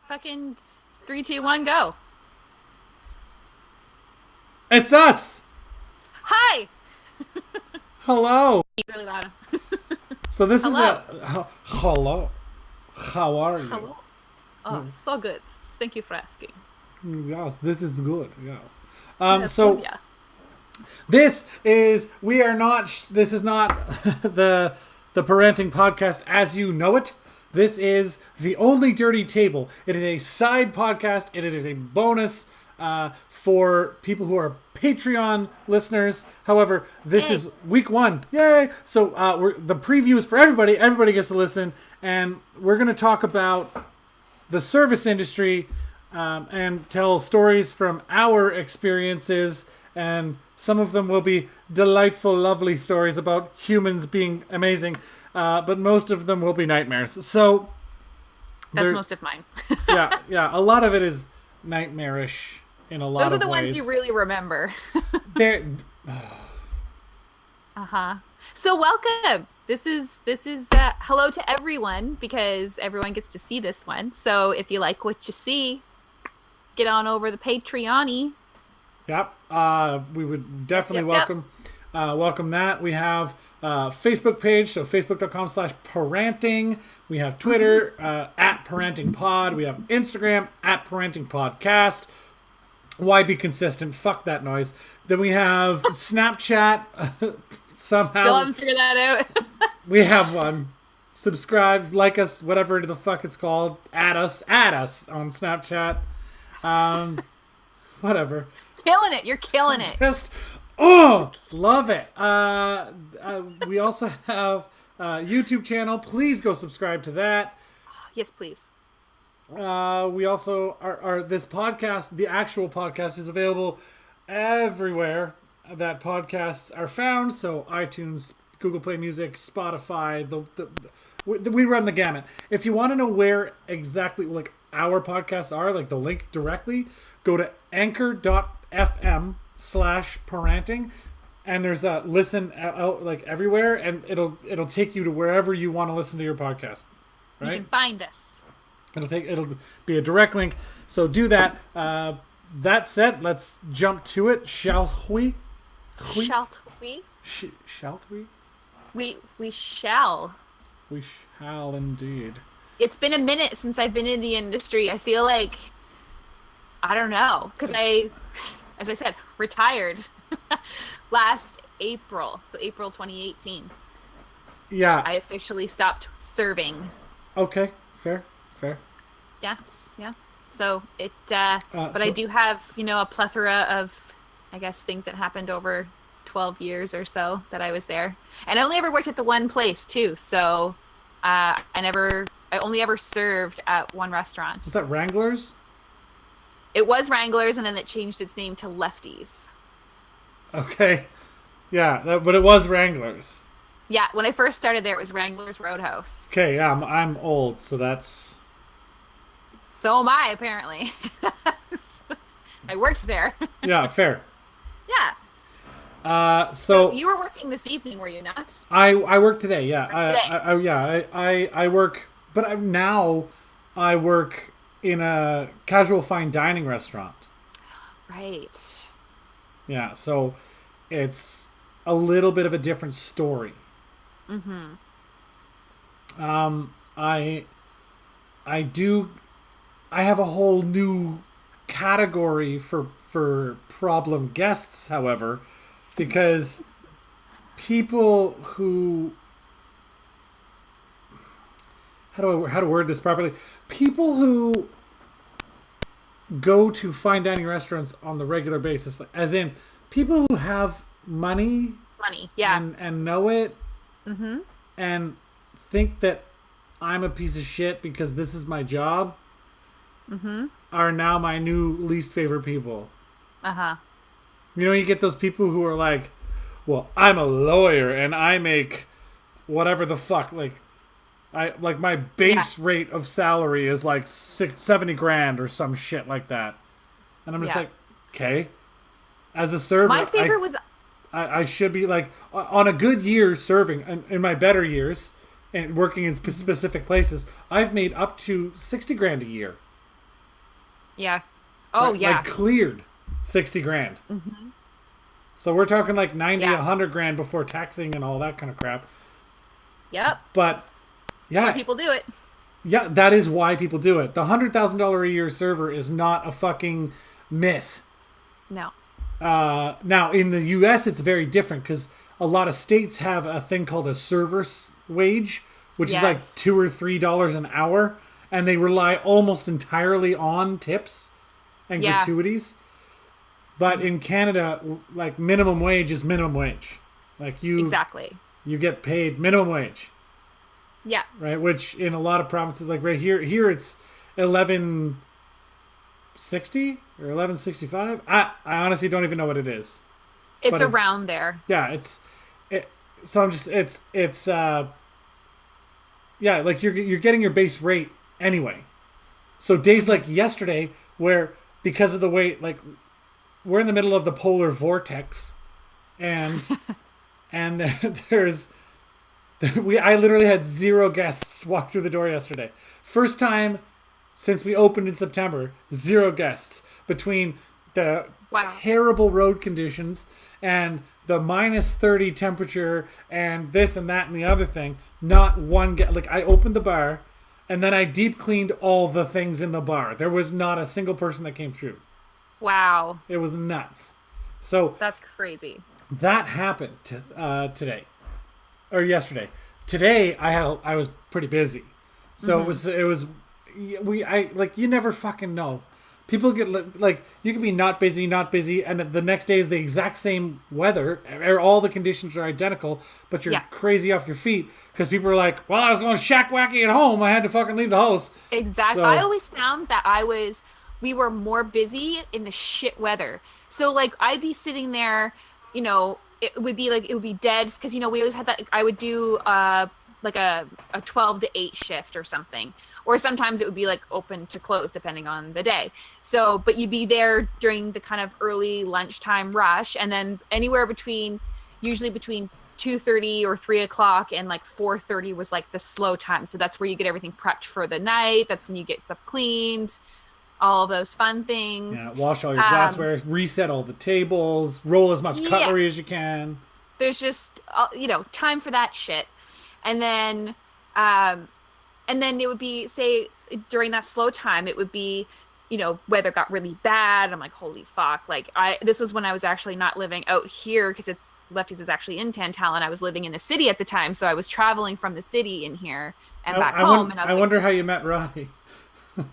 Fucking 3, 2, 1, go. It's us! Hi! Hello! Really loud. So this is Hello. hello. How are you? Hello. Oh, so good. Thank you for asking. Yes, this is good. Yes. Yes, good, So yeah. this is we are not. This is not the parenting podcast as you know it. This is the only dirty table. It is a side podcast. It is a bonus for people who are Patreon listeners. However, this Yay. is week one. Yay! So the preview is for everybody. Everybody gets to listen, and we're going to talk about the service industry and tell stories from our experiences. And some of them will be delightful, lovely stories about humans being amazing, but most of them will be nightmares. So, That's most of mine. yeah, a lot of it is nightmarish in a lot Those are of the ways. ones you really remember. There, Uh-huh. So welcome. This is hello to everyone because everyone gets to see this one. So if you like what you see, get on over the Patreon-y. yep. We would definitely Yep. welcome that. We have Facebook page, so facebook.com/PaRANTing. We have Twitter at PaRANTingPod. We have Instagram at PaRANTingPodcast. Why be consistent? Fuck that noise. Then we have Snapchat. Still Somehow haven't figured that out. we have one. Subscribe, like us, whatever the fuck it's called. Add us on Snapchat. Whatever. Killing it. You're killing it. Just love it. We also have a YouTube channel. Please go subscribe to that. Yes, please. We also are this podcast. The actual podcast is available everywhere that podcasts are found. So iTunes, Google Play Music, Spotify. We run the gamut. If you want to know where exactly like our podcasts are, like the link directly, go to anchor.fm/parenting, and there's a listen out like everywhere, and it'll take you to wherever you want to listen to your podcast. You Right? can find us. It'll be a direct link. So do that. That said, let's jump to it, shall we? Shall we? Shall we? We shall. We shall indeed. It's been a minute since I've been in the industry. I feel like I don't know because as I said, retired last April. So April 2018. Yeah. I officially stopped serving. Okay. Fair. Yeah. So but I do have, a plethora of, I guess, things that happened over 12 years or so that I was there. And I only ever worked at the one place too. So I only ever served at one restaurant. Was that Wranglers? It was Wranglers, and then it changed its name to Lefties. Okay. Yeah, but it was Wranglers. Yeah, when I first started there, it was Wranglers Roadhouse. Okay, yeah, I'm old, so that's... So am I, apparently. I worked there. Yeah, fair. Yeah. So You were working this evening, were you not? I work today. Yeah, Today. I work, but I work in a casual fine dining restaurant. Right. Yeah, so it's a little bit of a different story. Mm-hmm. I have a whole new category for problem guests, however, because people who how to word this properly? People who go to fine dining restaurants on the regular basis, as in people who have money Money, yeah. and know it Mm-hmm. and think that I'm a piece of shit because this is my job Mm-hmm. are now my new least favorite people. Uh-huh. You get those people who are like, well, I'm a lawyer and I make whatever the fuck, my base rate of salary is like 70 grand or some shit like that. And I'm just Yeah. like, okay. As a server, My favorite was I should be like, on a good year serving, in my better years, and working in specific places, I've made up to 60 grand a year. Yeah. Oh Right? Like yeah. cleared 60 grand. Hmm. So we're talking like 90, Yeah. 100 grand before taxing and all that kind of crap. Yep. But That's why yeah, people do it. yeah, that is why people do it. The $100,000 a year server is not a fucking myth. No. Now in the U.S. it's very different because a lot of states have a thing called a server wage, which is like Yes. $2 or $3 an hour, and they rely almost entirely on tips and Yeah. gratuities. But in Canada, like minimum wage is minimum wage. Like Exactly. you get paid minimum wage, Yeah. right? Which in a lot of provinces, like right here it's 1160 or 1165. I honestly don't even know what it is, It's but it's around there. yeah, it. So I'm just it's yeah, like you're getting your base rate anyway. So days like yesterday, where because of the way like we're in the middle of the polar vortex, and there's I literally had zero guests walk through the door yesterday. First time since we opened in September, zero guests between the Wow. terrible road conditions and the -30 temperature and this and that and the other thing. Not one guest. Like I opened the bar, and then I deep cleaned all the things in the bar. There was not a single person that came through. Wow. It was nuts. So That's crazy. that happened today or yesterday. Today I was pretty busy, so it was I like you never fucking know. People get like you can be not busy, and the next day is the exact same weather. All the conditions are identical, but you're Yeah. crazy off your feet because people are like, "Well, I was going shack wacky at home. I had to fucking leave the house." Exactly. I So always found that we were more busy in the shit weather. So like I'd be sitting there, it would be dead because we always had that. I would do like a 12 to 8 shift or something. Or sometimes it would be like open to close depending on the day. So, but you'd be there during the kind of early lunchtime rush, and then anywhere usually between 2:30 or 3 o'clock and like 4:30 was like the slow time. So that's where you get everything prepped for the night. That's when you get stuff cleaned, all of those fun things. yeah, wash all your Um, glassware, reset all the tables, roll as much yeah, cutlery as you can. there's just time for that shit, and then um, it would be, say, during that slow time, it would be, weather got really bad. I'm like, holy fuck. Like this was when I was actually not living out here because Lefties is actually in Tantallon. I was living in the city at the time. So I was traveling from the city in here and back home. And I I was wonder how you met Roddy. like,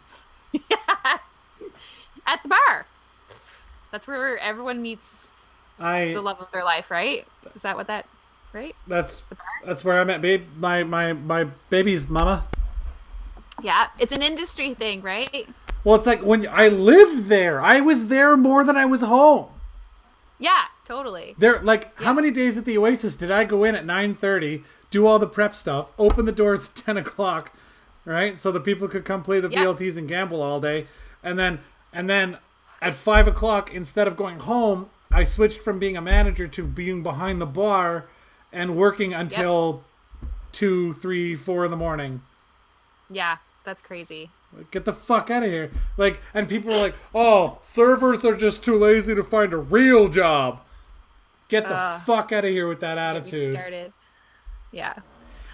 at the bar. That's where everyone meets I the love of their life, right? Is that right? that's The bar? that's where I met my baby's mama. Yeah. It's an industry thing, right? Well, it's like when I lived there. I was there more than I was home. Yeah, totally. There, like, how Yeah. many days at the Oasis did I go in at 9:30, do all the prep stuff, open the doors at 10 o'clock, right? So the people could come play the Yeah. VLTs and gamble all day, and then at 5 o'clock, instead of going home, I switched from being a manager to being behind the bar and working Yep. until 2, 3, 4 in the morning. Yeah. That's crazy. Like, get the fuck out of here. Like, and people are like, oh, servers are just too lazy to find a real job. Get the fuck out of here with that Get me attitude. started. Yeah.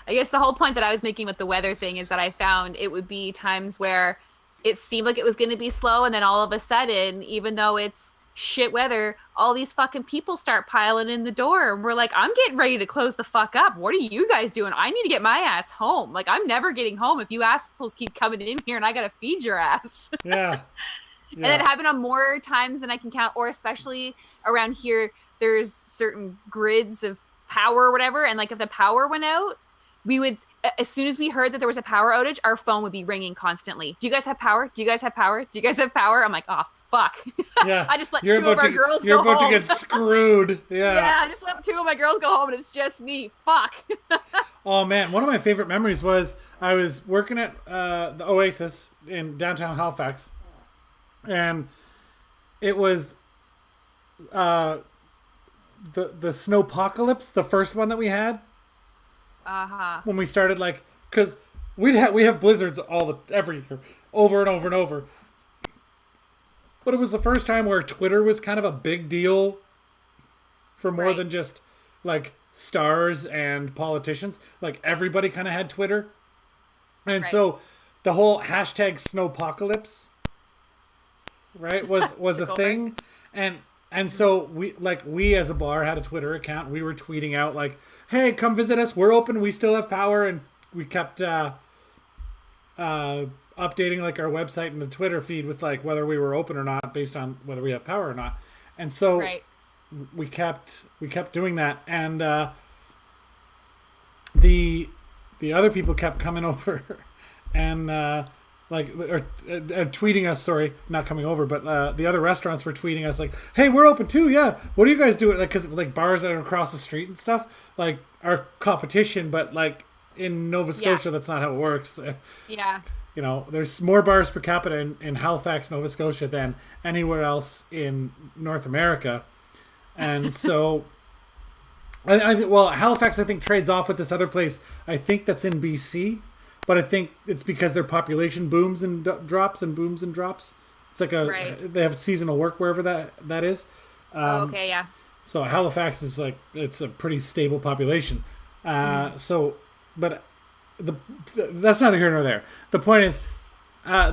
I guess the whole point that I was making with the weather thing is that I found it would be times where it seemed like it was going to be slow, and then all of a sudden, even though it's shit weather, all these fucking people start piling in the door, and we're like, I'm getting ready to close the fuck up. What are you guys doing? I need to get my ass home. Like, I'm never getting home if you assholes keep coming in here and I gotta feed your ass. Yeah. And it Yeah. happened on more times than I can count, or especially around here, there's certain grids of power or whatever. And like if the power went out, we would, as soon as we heard that there was a power outage, our phone would be ringing constantly. Do you guys have power? Do you guys have power? Do you guys have power? I'm like, oh, fuck. Yeah. I just let You're two of about our to girls you're go about to home. get screwed. Yeah, Yeah. I just let two of my girls go home and it's just me. Fuck. Oh man, one of my favorite memories was I was working at the Oasis in downtown Halifax, and it was the snowpocalypse, the first one that we had Uh-huh. when we started, like, because we have blizzards every year, over and over and over, But it was the first time where Twitter was kind of a big deal for more than just like stars and politicians. Like everybody kind of had Twitter. And so the whole hashtag snowpocalypse, right, was a thing. And so we as a bar had a Twitter account. We were tweeting out like, hey, come visit us. We're open. We still have power. And we kept updating like our website and the Twitter feed with like whether we were open or not based on whether we have power or not. And so we kept doing that. And the other people kept coming over and tweeting us, sorry, not coming over, but the other restaurants were tweeting us like, hey, we're open too, yeah, what do you guys do? Like, because like bars that are across the street and stuff like are competition, but like in Nova Scotia that's not how it works. Yeah, you know, there's more bars per capita in Halifax, Nova Scotia than anywhere else in North America. And so I think, well, Halifax I think trades off with this other place I think that's in BC. But I think it's because their population booms and drops and booms and drops. It's like they have seasonal work wherever that is. Okay, yeah. So Halifax is like, it's a pretty stable population. So, but that's neither here nor there. The point is,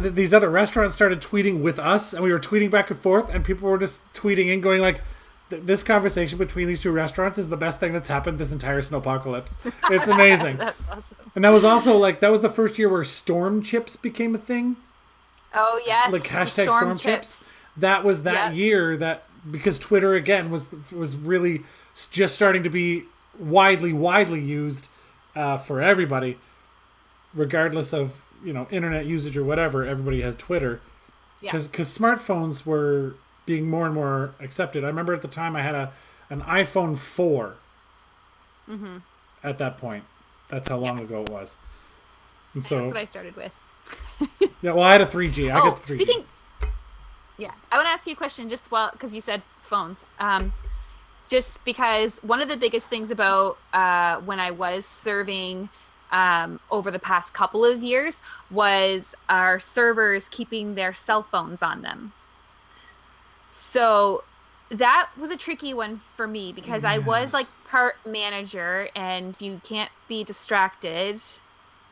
these other restaurants started tweeting with us, and we were tweeting back and forth, and people were just tweeting in, going like, this conversation between these two restaurants is the best thing that's happened this entire snowpocalypse. It's amazing. That's awesome. And that was also like, that was the first year where storm chips became a thing. Oh yes. Like hashtag storm chips. That was that year that, because Twitter again was really just starting to be widely used for everybody, regardless of, you know, internet usage or whatever. Everybody has Twitter. Because smartphones were being more and more accepted. I remember at the time I had an iPhone 4 at that point. That's how long ago it was. And so that's what I started with. Yeah, well, I had a 3G. I got the 3G. I want to ask you a question just because you said phones. Just because one of the biggest things about when I was serving over the past couple of years was our servers keeping their cell phones on them. So that was a tricky one for me because I was like part manager and you can't be distracted,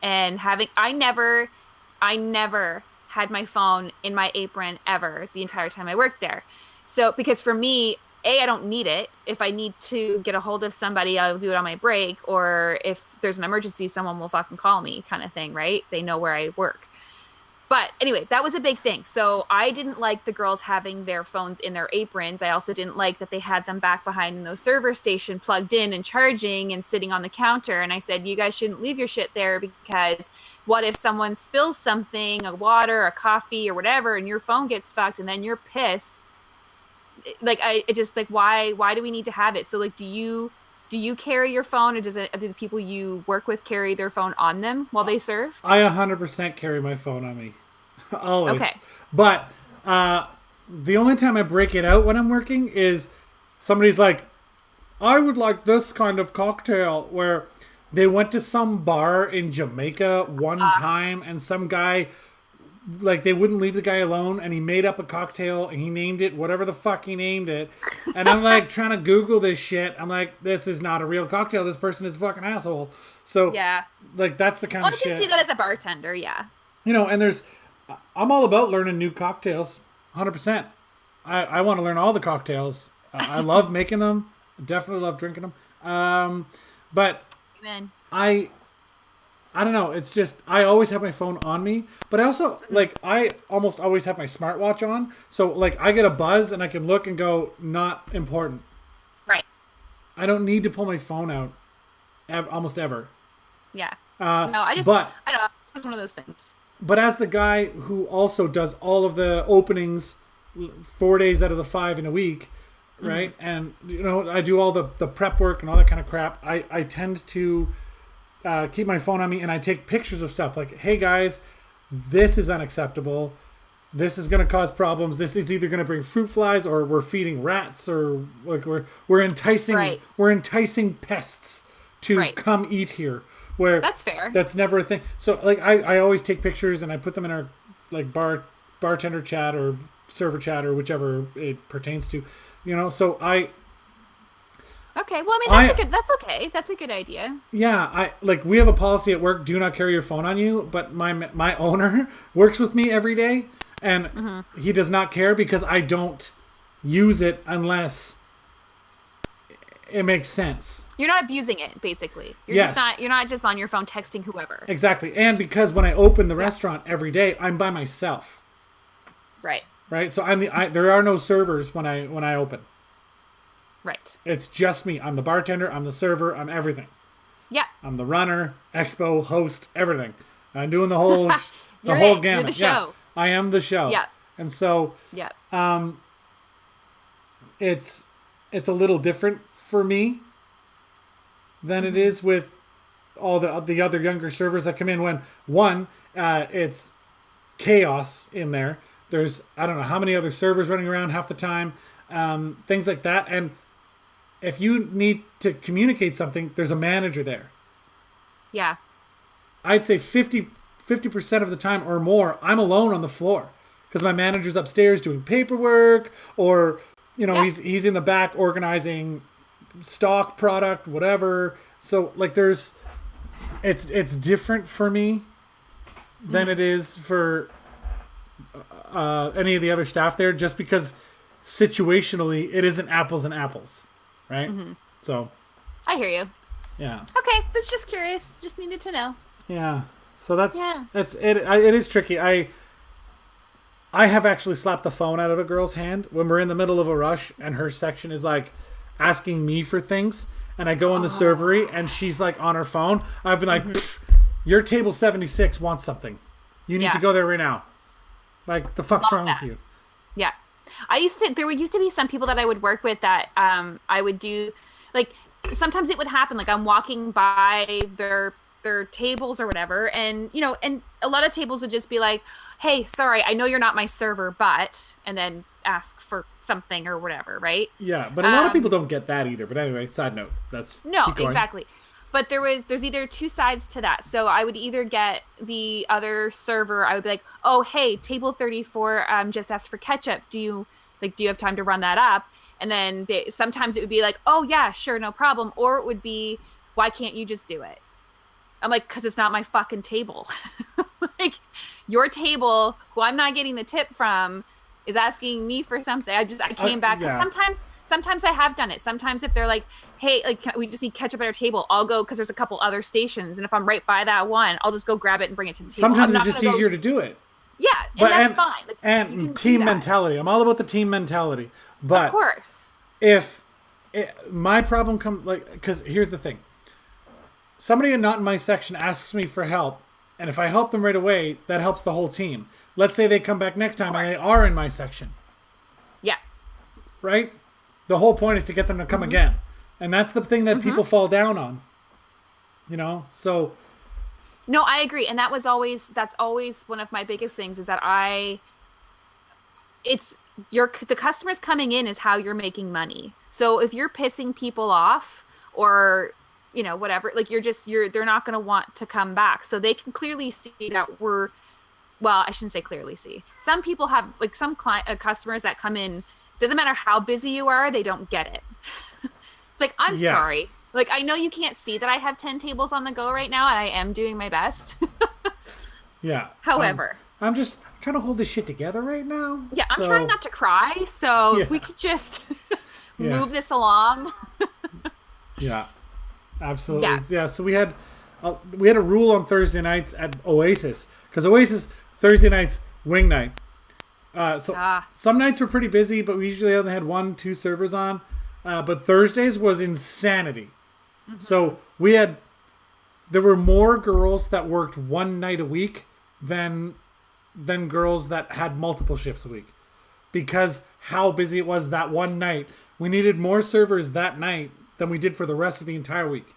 and I never had my phone in my apron ever the entire time I worked there. So because for me, I don't need it. If I need to get a hold of somebody, I'll do it on my break, or if there's an emergency, someone will fucking call me kind of thing, right? They know where I work. But anyway, that was a big thing. So I didn't like the girls having their phones in their aprons. I also didn't like that they had them back behind the server station plugged in and charging and sitting on the counter. And I said, you guys shouldn't leave your shit there, because what if someone spills something, a water, a coffee or whatever, and your phone gets fucked and then you're pissed? Like, why do we need to have it? So like, do you carry your phone, or do the people you work with carry their phone on them while they serve? I 100% carry my phone on me. Always. Okay. But the only time I break it out when I'm working is somebody's like, I would like this kind of cocktail, where they went to some bar in Jamaica one time, and some guy, like, they wouldn't leave the guy alone, and he made up a cocktail and he named it whatever the fuck he named it. And I'm like trying to Google this shit. I'm like, this is not a real cocktail. This person is a fucking asshole. So like, that's the kind of shit. I can see that as a bartender, yeah. You know, and I'm all about learning new cocktails, 100%. I want to learn all the cocktails. I love making them. I definitely love drinking them. But Amen. I don't know. It's just, I always have my phone on me, but I also, like, I almost always have my smartwatch on. So, like, I get a buzz and I can look and go, not important. Right. I don't need to pull my phone out almost ever. Yeah. No, I don't know. It's one of those things. But as the guy who also does all of the openings 4 days out of the 5 in a week, right? And, you know, I do all the prep work and all that kind of crap. I tend to keep my phone on me, and I take pictures of stuff like, hey guys, this is unacceptable. This is going to cause problems. This is either going to bring fruit flies, or we're feeding rats, or like we're enticing pests to come eat here. Where that's fair. That's never a thing. So like I always take pictures and I put them in our like bartender chat or server chat or whichever it pertains to, you know. So I. Okay, well, I mean, that's okay. That's a good idea. Yeah, we have a policy at work: do not carry your phone on you. But my owner works with me every day, and he does not care because I don't use it unless it makes sense. You're not abusing it, basically. Yes. You're not just on your phone texting whoever. Exactly, and because when I open the restaurant every day, I'm by myself. Right. Right. So there are no servers when I open. Right. It's just me. I'm the bartender. I'm the server. I'm everything. Yeah. I'm the runner, expo, host, everything. I'm doing the whole You're gamut. You're the show. Yeah, I am the show. Yeah. And so it's a little different for me than it is with all the other younger servers that come in. When it's chaos in there. There's I don't know how many other servers running around half the time, things like that, and if you need to communicate something, there's a manager there. Yeah. I'd say 50% of the time or more, I'm alone on the floor because my manager's upstairs doing paperwork, or he's in the back organizing stock, product, whatever. So it's different for me than it is for any of the other staff there, just because situationally it isn't apples and apples. Right? So I hear you. Yeah. Okay, was just curious. Just needed to know. Yeah. So that's it. It is tricky. I have actually slapped the phone out of a girl's hand when we're in the middle of a rush and her section is asking me for things, and I go in the servery and she's on her phone. I've been your table 76 wants something. You need to go there right now. The fuck's wrong with you? Yeah. There used to be some people that I would work with that I would do, sometimes it would happen, I'm walking by their tables or whatever, and and a lot of tables would just be like, hey, sorry, I know you're not my server, but, and then ask for something or whatever, right? Yeah, but a lot of people don't get that either. But anyway, side note, no, exactly. But there's either two sides to that. So I would either get the other server, I would be like, oh, hey, table 34 just asked for ketchup. Do you have time to run that up? And then sometimes it would be like, oh, yeah, sure, no problem. Or it would be, why can't you just do it? I'm like, because it's not my fucking table. Your table, who I'm not getting the tip from, is asking me for something. I came back. Yeah. Sometimes I have done it. Sometimes if they're like, hey, we just need ketchup at our table, I'll go because there's a couple other stations. And if I'm right by that one, I'll just go grab it and bring it to the table. Sometimes it's just easier to do it. Yeah, that's fine. And team mentality. I'm all about the team mentality. But of course. My problem comes, because here's the thing. Somebody not in my section asks me for help, and if I help them right away, that helps the whole team. Let's say they come back next time and they are in my section. Yeah. Right? The whole point is to get them to come again. And that's the thing that people fall down on. So... No, I agree. And that's always one of my biggest things is that the customers coming in is how you're making money. So if you're pissing people off or, whatever, they're not going to want to come back. So they can clearly see that I shouldn't say clearly see. Some people have some customers that come in, doesn't matter how busy you are, they don't get it. It's I'm sorry. I know you can't see that I have 10 tables on the go right now, and I am doing my best. Yeah. However. I'm just trying to hold this shit together right now. Yeah, I'm trying not to cry, so if we could just move this along. Yeah. Absolutely. Yeah, so we had a rule on Thursday nights at Oasis, because Oasis, Thursday nights, wing night. Some nights were pretty busy, but we usually only had 1-2 servers on. But Thursdays was insanity. So there were more girls that worked one night a week than girls that had multiple shifts a week, because how busy it was that one night. We needed more servers that night than we did for the rest of the entire week.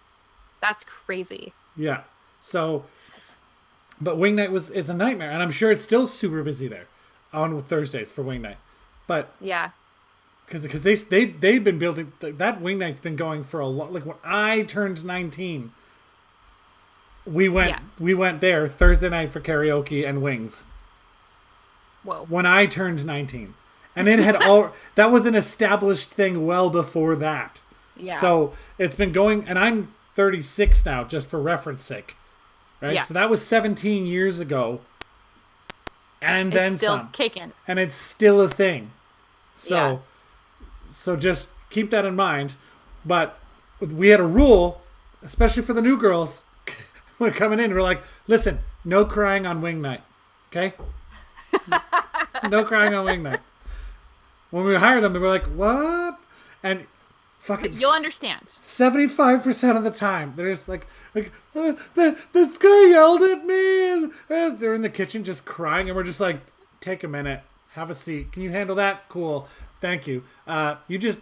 That's crazy. Yeah. So, but wing night it's a nightmare, and I'm sure it's still super busy there on Thursdays for wing night. But yeah. Because they've been building, that wing night's been going for a lot. When I turned 19, we went there Thursday night for karaoke and wings. Whoa. When I turned 19, And it had all that was an established thing well before that. Yeah. So it's been going, and I'm 36 now, just for reference sake. Right? Yeah. So that was 17 years ago. And then it's still some. kicking. And it's still a thing. So, Yeah. so just keep that in mind. But we had a rule, especially for the new girls, when coming in, we're like, listen, no crying on wing night. Okay? No crying on wing night. When we hire them, they were like, what? And fucking You'll understand. 75% of the time, they're just like this guy yelled at me. They're in the kitchen just crying, and we're just like, take a minute, have a seat. Can you handle that? Cool. Thank you. You just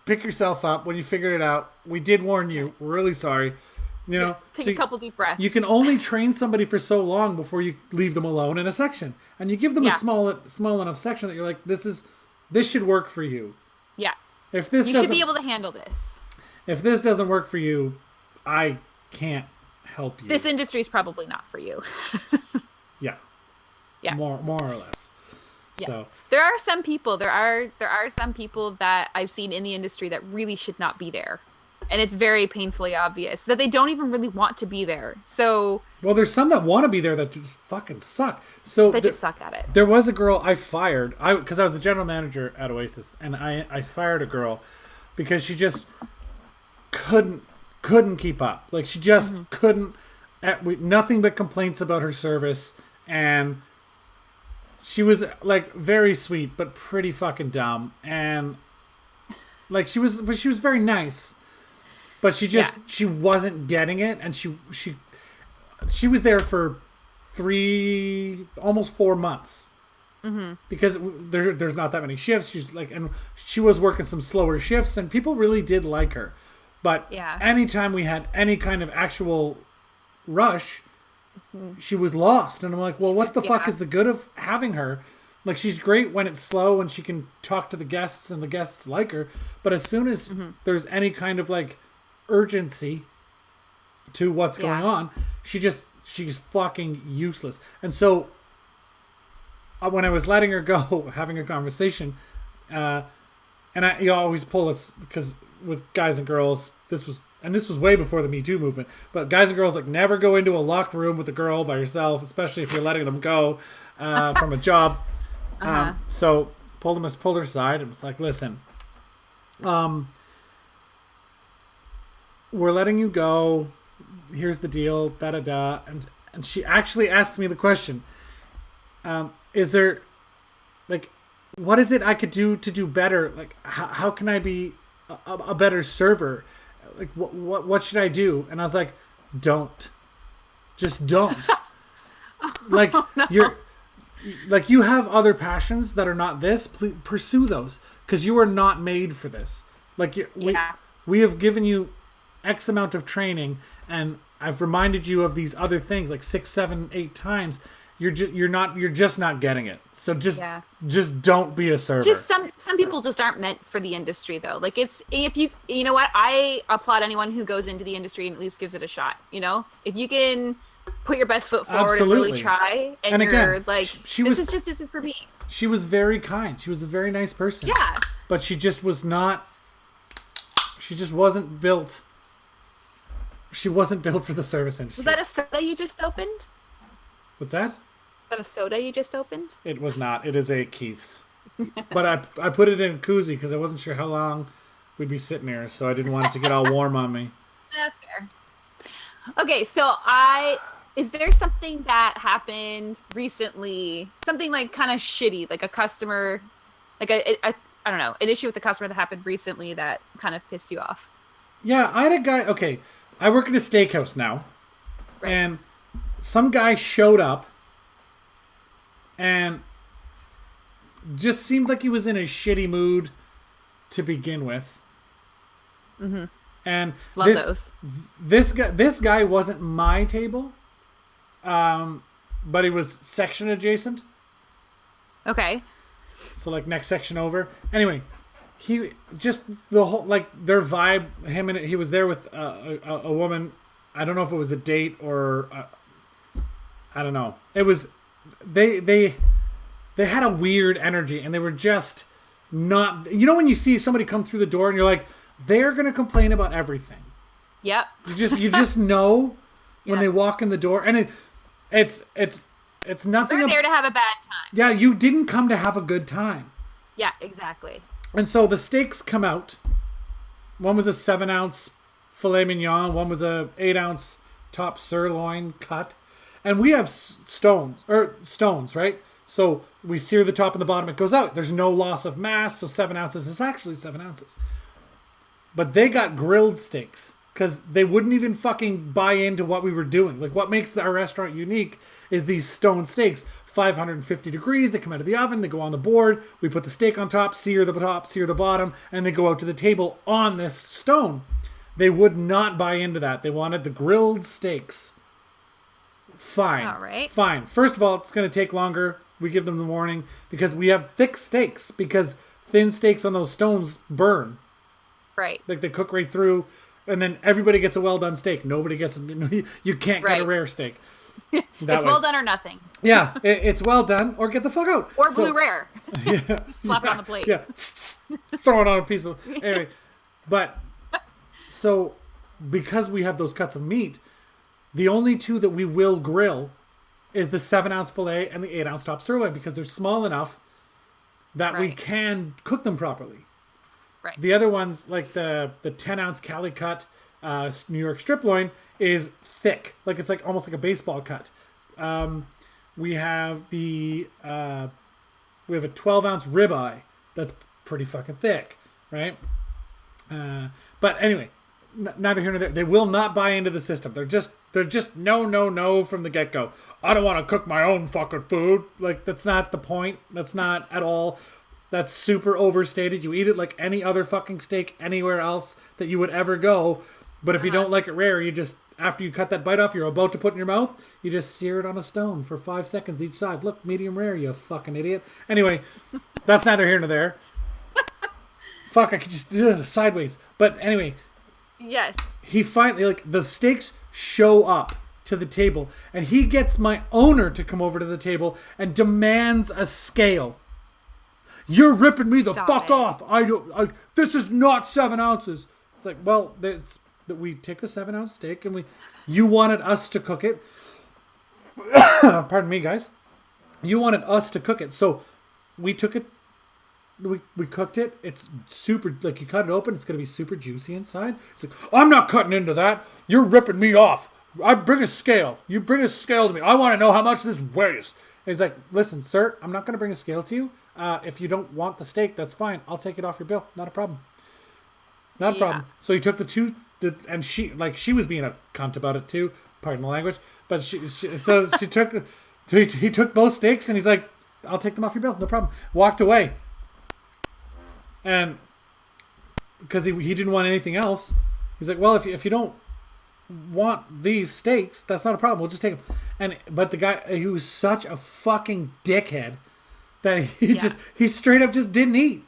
pick yourself up when you figure it out. We did warn you. We're really sorry. You know, Take a couple deep breaths. You can only train somebody for so long before you leave them alone in a section, and you give them a small enough section that you're like, this should work for you. Yeah. If this you should be able to handle this. If this doesn't work for you, I can't help you. This industry is probably not for you. Yeah. Yeah. More or less. Yeah. So there are some people that I've seen in the industry that really should not be there. And it's very painfully obvious that they don't even really want to be there. So well, there's some that want to be there that just fucking suck. So they just suck at it. There was a girl I fired. Because I was the general manager at Oasis, and I fired a girl because she just couldn't keep up. Like she just couldn't. Nothing but complaints about her service, and she was like very sweet but pretty fucking dumb, and like she was very nice. But she wasn't getting it, and she was there for almost 4 months, because there's not that many shifts. She's like, and she was working some slower shifts, and people really did like her. But anytime we had any kind of actual rush, she was lost, and I'm like, well, what the fuck is the good of having her? Like, she's great when it's slow and she can talk to the guests and the guests like her, but as soon as there's any kind of like urgency to what's going on, she's fucking useless. And so when I was letting her go, having a conversation, and you always pull us, because with guys and girls, this was way before the Me Too movement, but guys and girls, like, never go into a locked room with a girl by yourself, especially if you're letting them go from a job. So pulled her aside and was like, listen, we're letting you go. Here's the deal. Da da da. And she actually asked me the question: is there, like, what is it I could do to do better? Like, how can I be a better server? Like, what should I do? And I was like, don't. Just don't. Like, no. You have other passions that are not this. Please pursue those, because you are not made for this. Like, we have given you X amount of training, and I've reminded you of these other things like 6, 7, 8 times. You're just not getting it. So just don't be a server. Just some people just aren't meant for the industry, though. Like, it's, if you know what, I applaud anyone who goes into the industry and at least gives it a shot. You know, if you can put your best foot forward and really try, and you're again, like, this just isn't for me. She was very kind. She was a very nice person. Yeah. But she just was not. She just wasn't built. She wasn't built for the service industry. Was that a soda you just opened? What's that? Is that a soda you just opened? It was not. It is a Keith's. But I put it in a koozie because I wasn't sure how long we'd be sitting here, so I didn't want it to get all warm on me. That's fair. Okay, so is there something that happened recently, something like kind of shitty, like a customer, like I don't know, an issue with the customer that happened recently that kind of pissed you off? Yeah, I had a guy. Okay, I work at a steakhouse now, right. And some guy showed up and just seemed like he was in a shitty mood to begin with. Mm-hmm. And those. This guy wasn't my table, but he was section adjacent. Okay. So like next section over. Anyway, he just the whole, like, their vibe. He was there with a woman. I don't know if it was a date or I don't know. It was they they had a weird energy, and they were just not. You know when you see somebody come through the door and you're like, they're gonna complain about everything. Yep. You just know when Yep. they walk in the door, and it's nothing. They're there to have a bad time. Yeah, you didn't come to have a good time. Yeah, exactly. And so the steaks come out. One was a 7-ounce filet mignon. One was a 8-ounce top sirloin cut. And we have stones, right? So we sear the top and the bottom. It goes out. There's no loss of mass. So 7 ounces is actually 7 ounces. But they got grilled steaks because they wouldn't even fucking buy into what we were doing. Like, what makes our restaurant unique is these stone steaks. 550 degrees, they come out of the oven, they go on the board, we put the steak on top, sear the top, sear the bottom, and they go out to the table on this stone. They would not buy into that. They wanted the grilled steaks. Fine. All right. Fine. First of all, it's going to take longer. We give them the warning because we have thick steaks, because thin steaks on those stones burn. Right. Like, they cook right through, and then everybody gets a well-done steak. Nobody gets... You can't get a rare steak. It's well done or nothing. Yeah, it's well done, or get the fuck out. Or blue rare. Yeah. Slap it on the plate. Yeah. Throw it on a piece of... Anyway. But, so, because we have those cuts of meat, the only two that we will grill is the 7-ounce filet and the 8-ounce top sirloin, because they're small enough that we can cook them properly. Right. The other ones, like the 10-ounce Cali cut New York strip loin, is thick. Like, it's like almost like a baseball cut. We have a 12-ounce ribeye that's pretty fucking thick, right? But anyway, neither here nor there. They will not buy into the system. They're just no from the get-go. I don't want to cook my own fucking food. Like, that's not the point. That's not at all. That's super overstated. You eat it like any other fucking steak anywhere else that you would ever go. But if you don't like it rare, you just, after you cut that bite off you're about to put in your mouth, you just sear it on a stone for 5 seconds each side. Look, medium rare, you fucking idiot. Anyway, that's neither here nor there. Fuck, I could just sideways. But anyway, yes, he finally, like, the steaks show up to the table, and he gets my owner to come over to the table and demands a scale. You're ripping me the fuck off. This is not 7 ounces. It's like, well, it's that we take a 7-ounce steak and you wanted us to cook it. Pardon me, guys. You wanted us to cook it. So we took it, we cooked it. It's super, like, you cut it open, it's going to be super juicy inside. It's like, I'm not cutting into that. You're ripping me off. I bring a scale. You bring a scale to me. I want to know how much this weighs. And he's like, listen, sir, I'm not going to bring a scale to you. If you don't want the steak, that's fine. I'll take it off your bill. Not a problem. Not a problem. So he took the two, and she was being a cunt about it too. Pardon the language. But he took both steaks, and he's like, I'll take them off your bill. No problem. Walked away. And because he didn't want anything else, he's like, well, if you don't want these steaks, that's not a problem. We'll just take them. But the guy, he was such a fucking dickhead that he straight up just didn't eat.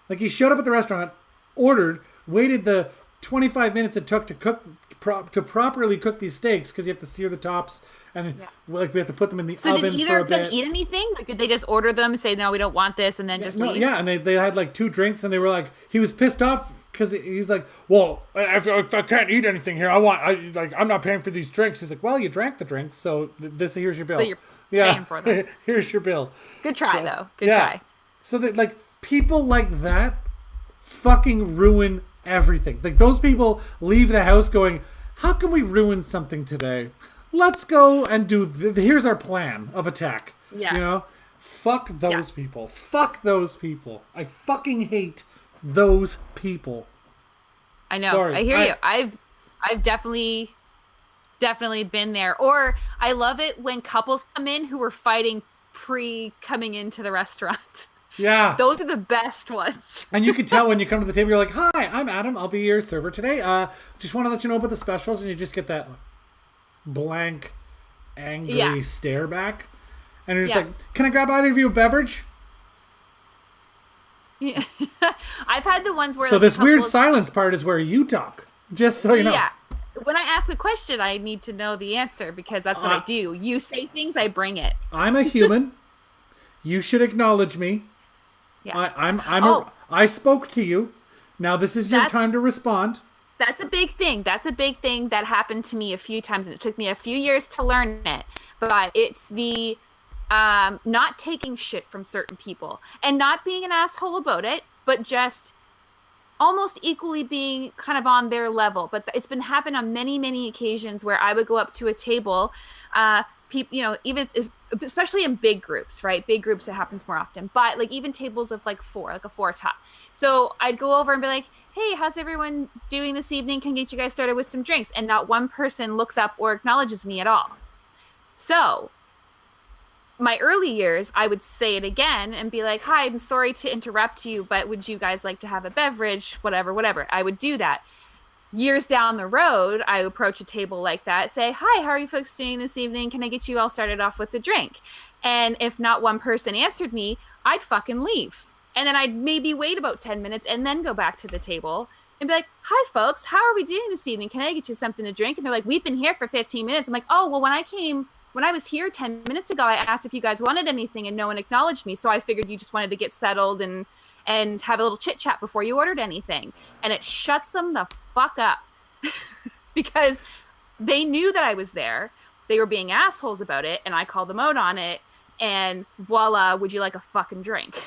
Like, he showed up at the restaurant, ordered, waited the 25 minutes it took to properly cook these steaks, because you have to sear the tops, and like, we have to put them in the oven for a bit. So did either of them eat anything? Like, did they just order them and say, no, we don't want this, and then just leave? Yeah, and they had like 2 drinks, and they were like, he was pissed off because he's like, well, I can't eat anything here. I'm not paying for these drinks. He's like, well, you drank the drinks, so here's your bill. So you're paying for them. Here's your bill. Good try, though. Good try. So that, like, people like that fucking ruin everything. Like, those people leave the house going, how can we ruin something today? Let's go and do here's our plan of attack. Yeah. You know? Fuck those people. Fuck those people. I fucking hate those people. I know. Sorry. I hear you. I've definitely been there. Or I love it when couples come in who were fighting pre-coming into the restaurant. Yeah. Those are the best ones. And you can tell when you come to the table, you're like, hi, I'm Adam. I'll be your server today. Just want to let you know about the specials. And you just get that blank, angry stare back. And you're just like, can I grab either of you a beverage? Yeah. I've had the ones where... So like, this weird silence part is where you talk. Just so you know. Yeah. When I ask a question, I need to know the answer, because that's what I do. You say things, I bring it. I'm a human. You should acknowledge me. Yeah. I spoke to you. Now this is your time That's to respond. that's a big thing. That's a big thing that happened to me a few times, and it took me a few years to learn it. But it's the not taking shit from certain people and not being an asshole about it, but just almost equally being kind of on their level. But it's been happened on many, many occasions where I would go up to a table, people, even if, especially in big groups, right? Big groups, it happens more often. But like even tables of like four, like a four top. So I'd go over and be like, "Hey, how's everyone doing this evening? Can I get you guys started with some drinks?" And not one person looks up or acknowledges me at all. So my early years, I would say it again and be like, "Hi, I'm sorry to interrupt you, but would you guys like to have a beverage? Whatever, whatever." I would do that. Years down the road, I approach a table like that, say, "Hi, how are you folks doing this evening? Can I get you all started off with a drink?" And if not one person answered me, I'd fucking leave. And then I'd maybe wait about 10 minutes and then go back to the table and be like, "Hi, folks, how are we doing this evening? Can I get you something to drink?" And they're like, "We've been here for 15 minutes. I'm like, "Oh, well, when I was here 10 minutes ago, I asked if you guys wanted anything and no one acknowledged me. So I figured you just wanted to get settled and have a little chit chat before you ordered anything." And it shuts them the fuck up because they knew that I was there. They were being assholes about it, and I called them out on it. And voila, would you like a fucking drink?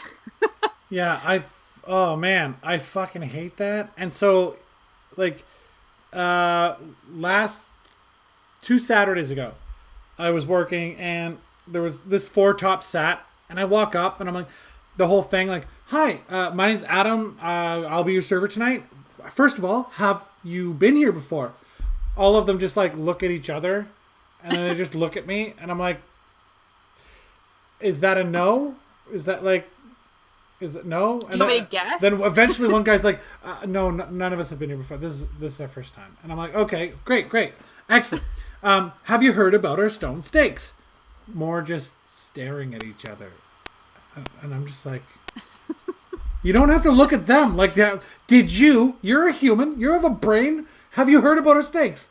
Yeah, oh man, I fucking hate that. And so, like, last 2 Saturdays ago, I was working and there was this four top sat, and I walk up and I'm like, the whole thing, like, "Hi, my name's Adam. I'll be your server tonight. First of all, have you been here before?" All of them just like look at each other, and then they just look at me, and I'm like, "Is that a no? Is that like, is it no?" Do you want me to guess? Then eventually one guy's like, "No, none of us have been here before. This is our first time." And I'm like, "Okay, great, excellent. Have you heard about our stone steaks?" More just staring at each other, and I'm just like, you don't have to look at them like that. Did you? You're a human. You have a brain. Have you heard about our steaks?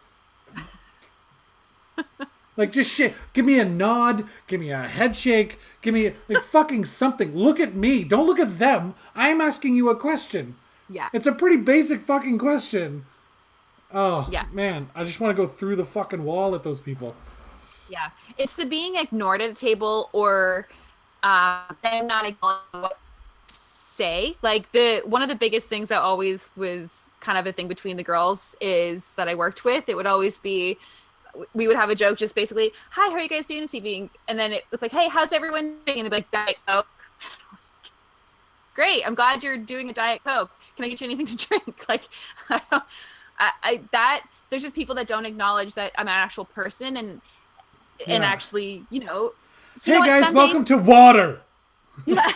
Like, just shit. Give me a nod. Give me a head shake. Give me like fucking something. Look at me. Don't look at them. I'm asking you a question. Yeah. It's a pretty basic fucking question. Oh, yeah. Man. I just want to go through the fucking wall at those people. Yeah. It's the being ignored at a table or them not acknowledging what to say. Like, one of the biggest things that always was kind of a thing between the girls is that I worked with. It would always be, we would have a joke just basically, "Hi, how are you guys doing this evening?" And then it was like, "Hey, how's everyone doing?" And they'd be like, "Diet Coke." "Great, I'm glad you're doing a Diet Coke. Can I get you anything to drink?" Like, there's just people that don't acknowledge that I'm an actual person and actually, Hey guys, welcome to water. Yeah.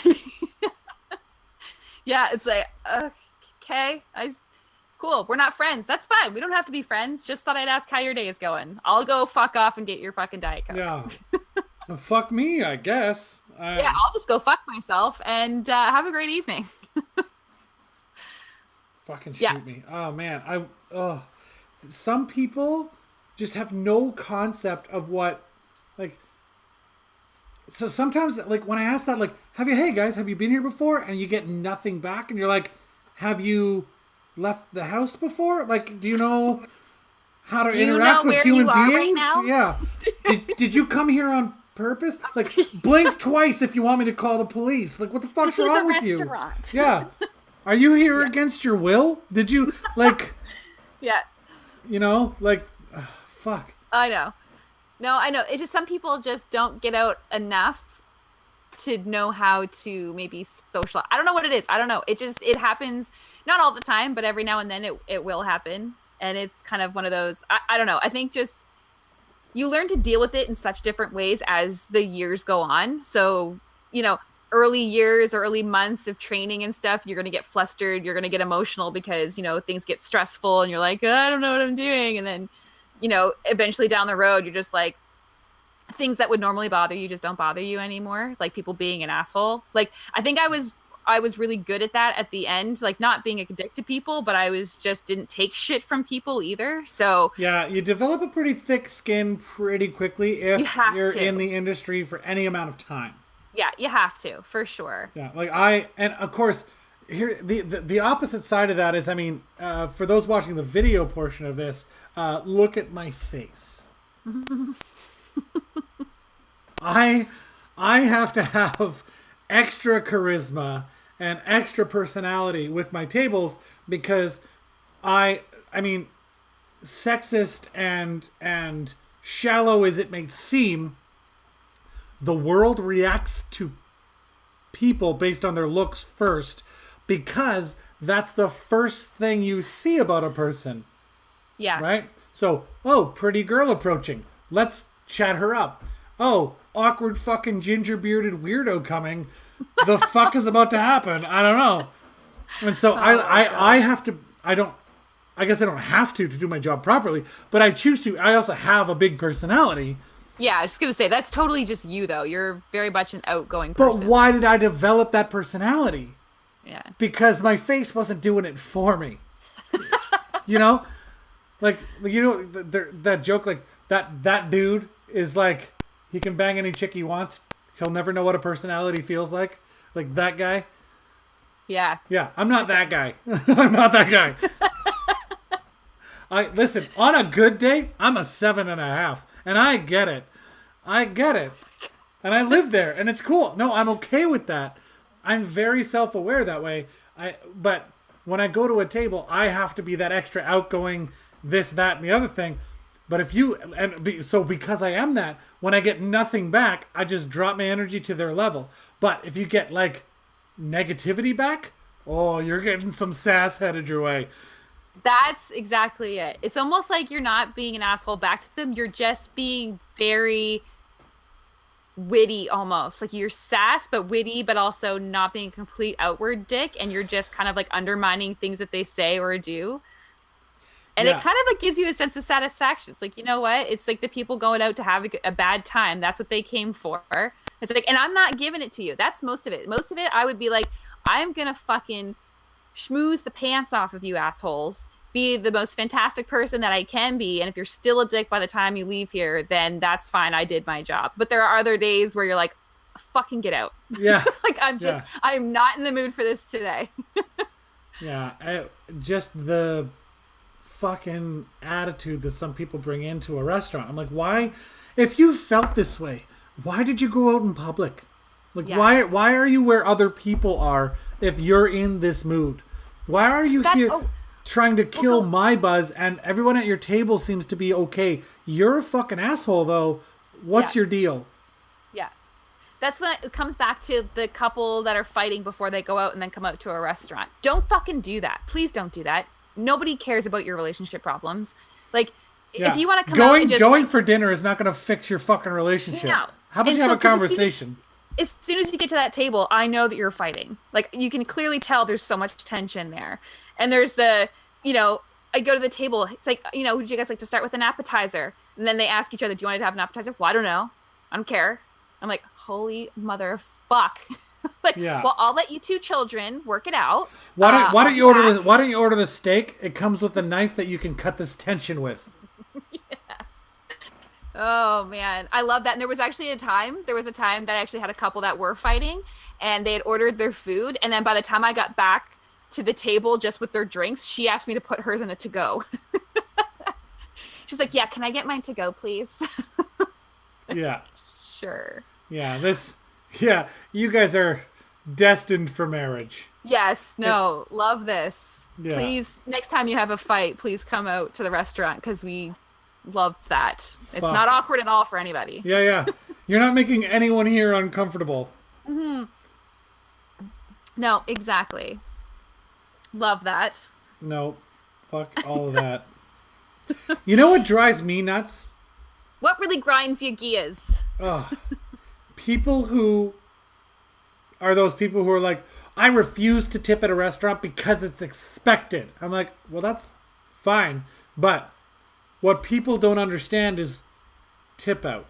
Yeah, it's like, okay, cool. We're not friends. That's fine. We don't have to be friends. Just thought I'd ask how your day is going. I'll go fuck off and get your fucking Diet Coke. Yeah. Well, fuck me, I guess. Yeah, I'll just go fuck myself and have a great evening. Fucking shoot me. Oh man, some people just have no concept of what, like. So sometimes, like, when I ask that, like, hey guys, have you been here before? And you get nothing back, and you're like, have you left the house before? Like, do you know how to interact with human beings? Right yeah. Did you come here on purpose? Like, blink twice if you want me to call the police. Like, what the fuck's wrong with you? Yeah. Are you here against your will? Did you, like... Yeah. Fuck. I know. No, I know. It's just some people just don't get out enough to know how to maybe social. I don't know what it is. I don't know. It happens, not all the time, but every now and then it will happen. And it's kind of one of those, I don't know. I think just you learn to deal with it in such different ways as the years go on. So, early years or early months of training and stuff, you're going to get flustered. You're going to get emotional because, things get stressful and you're like, I don't know what I'm doing. And then, eventually down the road, you're just like, things that would normally bother you just don't bother you anymore. Like people being an asshole. Like, I think I was really good at that at the end, like not being a dick to people, but I didn't take shit from people either. So yeah, you develop a pretty thick skin pretty quickly if you're in the industry for any amount of time. Yeah, you have to, for sure. Yeah, like and of course, here the opposite side of that is, I mean, for those watching the video portion of this, look at my face. I I have to have extra charisma and extra personality with my tables because I mean, sexist and shallow as it may seem, the world reacts to people based on their looks first because that's the first thing you see about a person, Yeah. right? So, oh, pretty girl approaching. Let's chat her up. Oh, awkward fucking ginger bearded weirdo coming. The fuck is about to happen? I don't know. And so I have to, I guess I don't have to do my job properly, but I choose to. I also have a big personality. Yeah, I was just gonna say that's totally just you though. You're very much an outgoing But person. why did I develop that personality? Yeah. Because my face wasn't doing it for me. You know? Like you know, that joke, like, that dude is like, he can bang any chick he wants. He'll never know what a personality feels like. Like that guy. Yeah. Yeah, I'm not that guy. I'm not that guy. Listen, on a good day, I'm a 7.5. And I get it. I get it. And I live there, and it's cool. No, I'm okay with that. I'm very self-aware that way. But when I go to a table, I have to be that extra outgoing, this, that, and the other thing. But because I am that, when I get nothing back, I just drop my energy to their level. But if you get like negativity back, oh, you're getting some sass headed your way. That's exactly it. It's almost like you're not being an asshole back to them. You're just being very witty almost. Like you're sass but witty, but also not being a complete outward dick, and you're just kind of like undermining things that they say or do. And Yeah. it kind of like gives you a sense of satisfaction. It's like, you know what? It's like the people going out to have a bad time. That's what they came for. It's like, and I'm not giving it to you. That's most of it. Most of it, I would be like, I'm going to fucking schmooze the pants off of you assholes. Be the most fantastic person that I can be. And if you're still a dick by the time you leave here, then that's fine. I did my job. But there are other days where you're like, fucking get out. Yeah. Like, I'm not in the mood for this today. Yeah. Just the fucking attitude that some people bring into a restaurant. I'm like, why? If you felt this way, why did you go out in public? Like, Yeah. why are you where other people are if you're in this mood? Why are you here trying to kill my buzz and everyone at your table seems to be okay? You're a fucking asshole, though. What's your deal? Yeah. That's when it comes back to the couple that are fighting before they go out and then come out to a restaurant. Don't fucking do that. Please don't do that. Nobody cares about your relationship problems. Like, if you want to come out and just going for dinner is not going to fix your fucking relationship. No. How about you have a conversation? As soon as you get to that table, I know that you're fighting. Like, you can clearly tell there's so much tension there. And there's the, I go to the table. It's like, would you guys like to start with an appetizer? And then they ask each other, do you want to have an appetizer? Well, I don't know. I don't care. I'm like, holy mother fuck. Like, well, I'll let you two children work it out. Why don't you order the steak? It comes with a knife that you can cut this tension with. Yeah. Oh man, I love that. And there was a time that I actually had a couple that were fighting, and they had ordered their food, and then by the time I got back to the table just with their drinks, she asked me to put hers in a to-go. She's like, "Yeah, can I get mine to go, please?" Yeah. Sure. Yeah, you guys are destined for marriage. Yes, no, love this. Yeah. Please, next time you have a fight, please come out to the restaurant because we love that. It's not awkward at all for anybody. Yeah. You're not making anyone here uncomfortable. Mm-hmm. No, exactly. Love that. No, fuck all of that. You know what drives me nuts? What really grinds your gears? Ugh. People who are those people who are like, I refuse to tip at a restaurant because it's expected. I'm like, well, that's fine. But what people don't understand is tip out.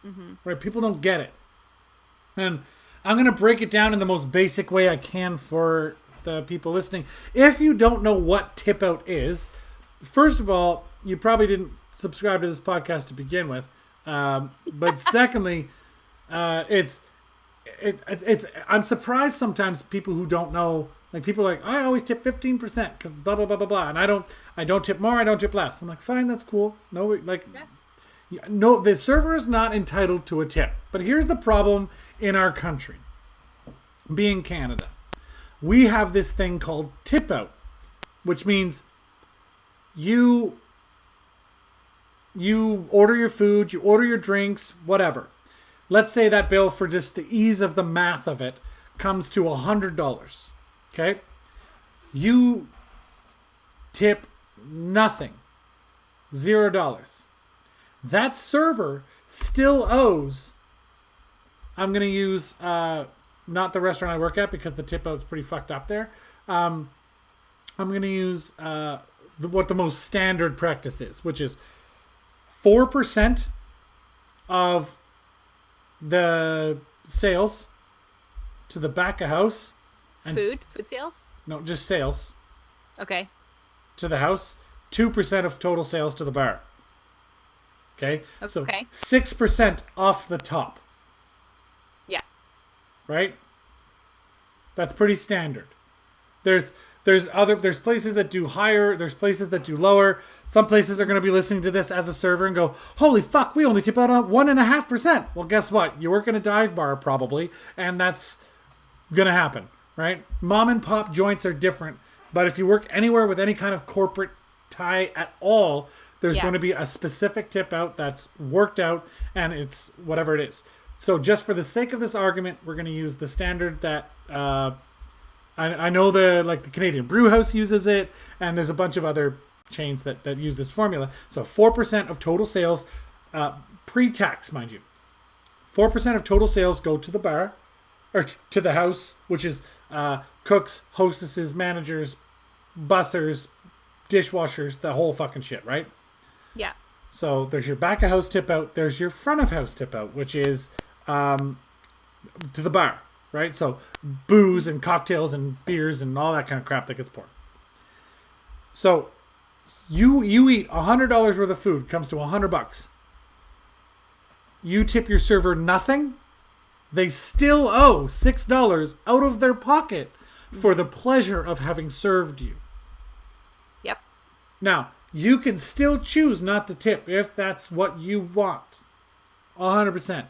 Mm-hmm. Right? People don't get it. And I'm going to break it down in the most basic way I can for the people listening. If you don't know what tip out is, first of all, you probably didn't subscribe to this podcast to begin with. But secondly, it's it's I'm surprised sometimes people who don't know, like people are like, I always tip 15% because blah blah blah blah blah, and I don't tip more, I don't tip less. I'm like, fine, that's cool. No, like, no, the server is not entitled to a tip. But here's the problem in our country, being Canada, we have this thing called tip out, which means you order your food, you order your drinks, whatever. Let's say that bill, for just the ease of the math of it, comes to $100. Okay? You tip nothing. $0. That server still owes, I'm going to use not the restaurant I work at because the tip out's pretty fucked up there. I'm going to use what the most standard practice is, which is 4% of the sales to the back of house. And food sales? No, just sales. Okay. To the house. 2% of total sales to the bar. Okay? So 6% off the top. Yeah. Right? That's pretty standard. There's places that do higher, there's places that do lower. Some places are going to be listening to this as a server and go, holy fuck, we only tip out 1.5%. Well, guess what? You work in a dive bar probably, and that's going to happen, right? Mom and pop joints are different, but if you work anywhere with any kind of corporate tie at all, there's going to be a specific tip out that's worked out, and it's whatever it is. So just for the sake of this argument, we're going to use the standard that I know the Canadian Brew House uses it, and there's a bunch of other chains that use this formula. So 4% of total sales, pre-tax, mind you. 4% of total sales go to the bar, or to the house, which is cooks, hostesses, managers, bussers, dishwashers, the whole fucking shit, right? Yeah. So there's your back of house tip out. There's your front of house tip out, which is to the bar. Right? So booze and cocktails and beers and all that kind of crap that gets poured. So you eat $100 worth of food, comes to $100. You tip your server nothing, they still owe $6 out of their pocket for the pleasure of having served you. Yep. Now, you can still choose not to tip if that's what you want. 100%.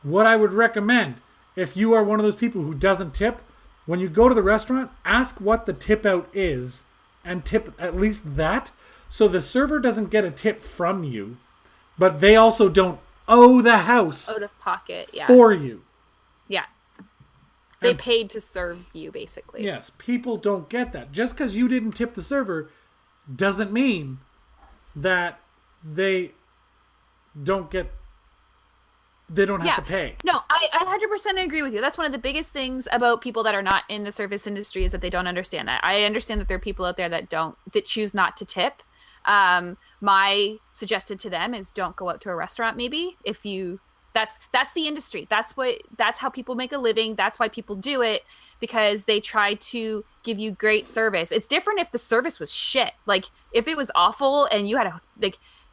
What I would recommend, if you are one of those people who doesn't tip, when you go to the restaurant, ask what the tip out is and tip at least that, so the server doesn't get a tip from you, but they also don't owe the house out of pocket, for you. Yeah. They paid to serve you, basically. Yes, people don't get that. Just because you didn't tip the server doesn't mean that they don't have to pay. No, I 100% agree with you. That's one of the biggest things about people that are not in the service industry is that they don't understand that. I understand that there are people out there that choose not to tip. My suggestion to them is don't go out to a restaurant. Maybe that's the industry. That's how people make a living. That's why people do it, because they try to give you great service. It's different if the service was shit. Like if it was awful and you had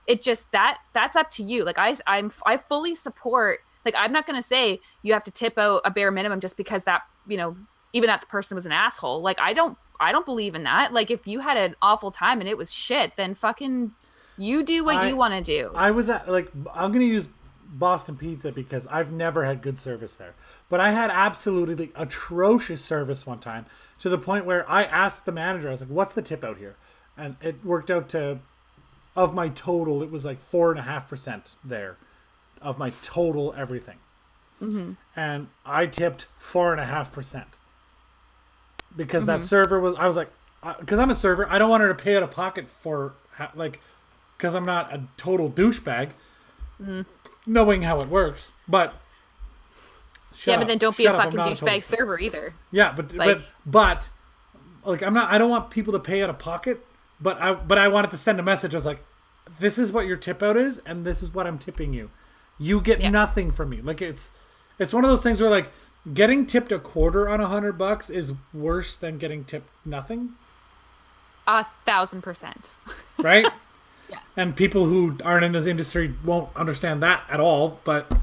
it just that's up to you. Like I fully support, like I'm not going to say you have to tip out a bare minimum just because that, even that the person was an asshole. Like I don't believe in that. Like if you had an awful time and it was shit, then fucking you do what you want to do. I was at I'm going to use Boston Pizza because I've never had good service there. But I had absolutely atrocious service one time, to the point where I asked the manager, I was like, what's the tip out here? And it worked out to, of my total, it was like 4.5% there of my total everything. Mm-hmm. And I tipped 4.5% because that server was, I was like, because I'm a server, I don't want her to pay out of pocket for, because I'm not a total douchebag, knowing how it works. But but then don't be a fucking douchebag server either. Yeah, but I'm not. I don't want people to pay out of pocket. But I wanted to send a message. I was like, this is what your tip out is, and this is what I'm tipping you. You get nothing from me. Like it's one of those things where like getting tipped a quarter on $100 is worse than getting tipped nothing. 1,000%. Right? Yes. And people who aren't in this industry won't understand that at all. But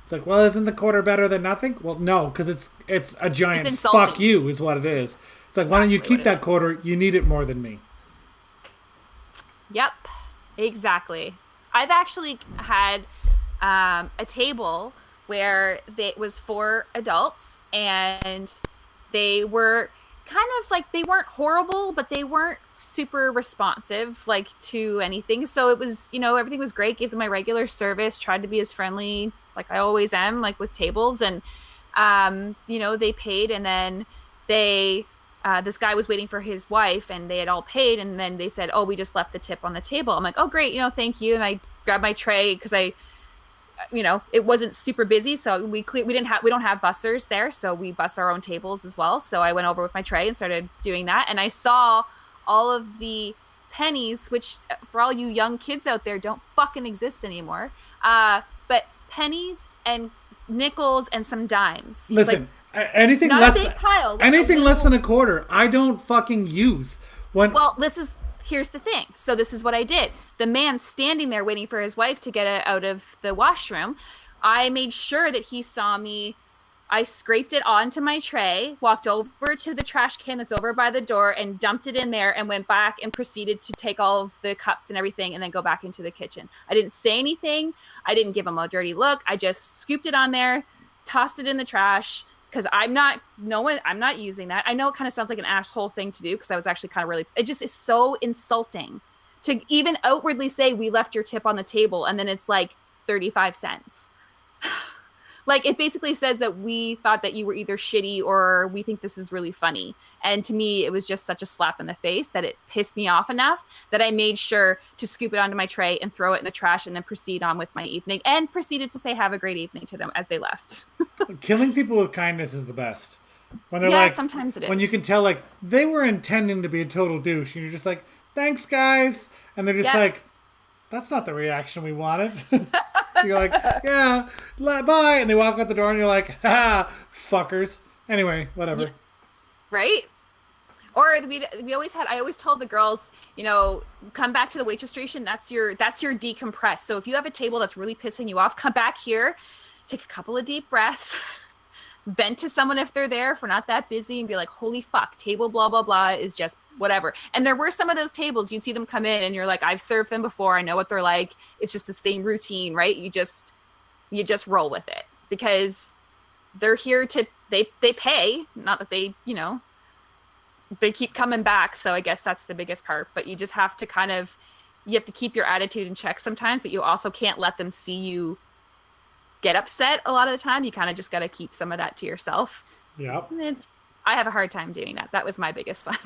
it's like, well, isn't the quarter better than nothing? Well, no, because it's a giant It's fuck insulting. you is what it is. It's like, why don't you Exactly what keep it that is. quarter? You need it more than me. Yep, exactly. I've actually had a table where it was for adults, and they were kind of like, they weren't horrible, but they weren't super responsive like to anything. So it was, everything was great. Gave them my regular service, tried to be as friendly like I always am, like with tables. And they paid, and then they this guy was waiting for his wife, and they had all paid, and then they said, "Oh, we just left the tip on the table." I'm like, "Oh, great, thank you." And I grabbed my tray because it wasn't super busy, so we don't have bussers there, so we bus our own tables as well. So I went over with my tray and started doing that, and I saw all of the pennies, which for all you young kids out there don't fucking exist anymore. But pennies and nickels and some dimes. Like, Listen, anything not a less big pile, like a anything less little. than a quarter, I don't fucking use. When Well, here's the thing. So this is what I did. The man standing there waiting for his wife to get out of the washroom, I made sure that he saw me. I scraped it onto my tray, walked over to the trash can that's over by the door, and dumped it in there, and went back and proceeded to take all of the cups and everything and then go back into the kitchen. I didn't say anything. I didn't give him a dirty look. I just scooped it on there, tossed it in the trash, because I'm not using that. I know it kind of sounds like an asshole thing to do, because I was actually kind of really, it just is so insulting to even outwardly say we left your tip on the table, and then it's like 35 cents. Like, it basically says that we thought that you were either shitty or we think this is really funny. And to me, it was just such a slap in the face that it pissed me off enough that I made sure to scoop it onto my tray and throw it in the trash, and then proceed on with my evening, and proceeded to say have a great evening to them as they left. killing people with kindness is the best. When they're Yeah, like, sometimes it when you is. can tell, like, they were intending to be a total douche, and you're just like, thanks, guys. And they're just Yeah. like, that's not the reaction we wanted. You're like, yeah, bye. And they walk out the door, and you're like, ha, fuckers. Anyway, whatever. Yeah. Right? Or I always told the girls, come back to the waitress station. That's your decompress. So if you have a table that's really pissing you off, come back here, take a couple of deep breaths, vent to someone if they're there, if we're not that busy, and be like, holy fuck, table blah blah blah is just whatever. And there were some of those tables, you'd see them come in, and you're like, I've served them before, I know what they're like. It's just the same routine, right? You just roll with it, because they're here to they pay, not that they keep coming back. So I guess that's the biggest part. But you just have to you have to keep your attitude in check sometimes, but you also can't let them see you get upset a lot of the time. You kind of just got to keep some of that to yourself. Yep. I have a hard time doing that. That was my biggest one.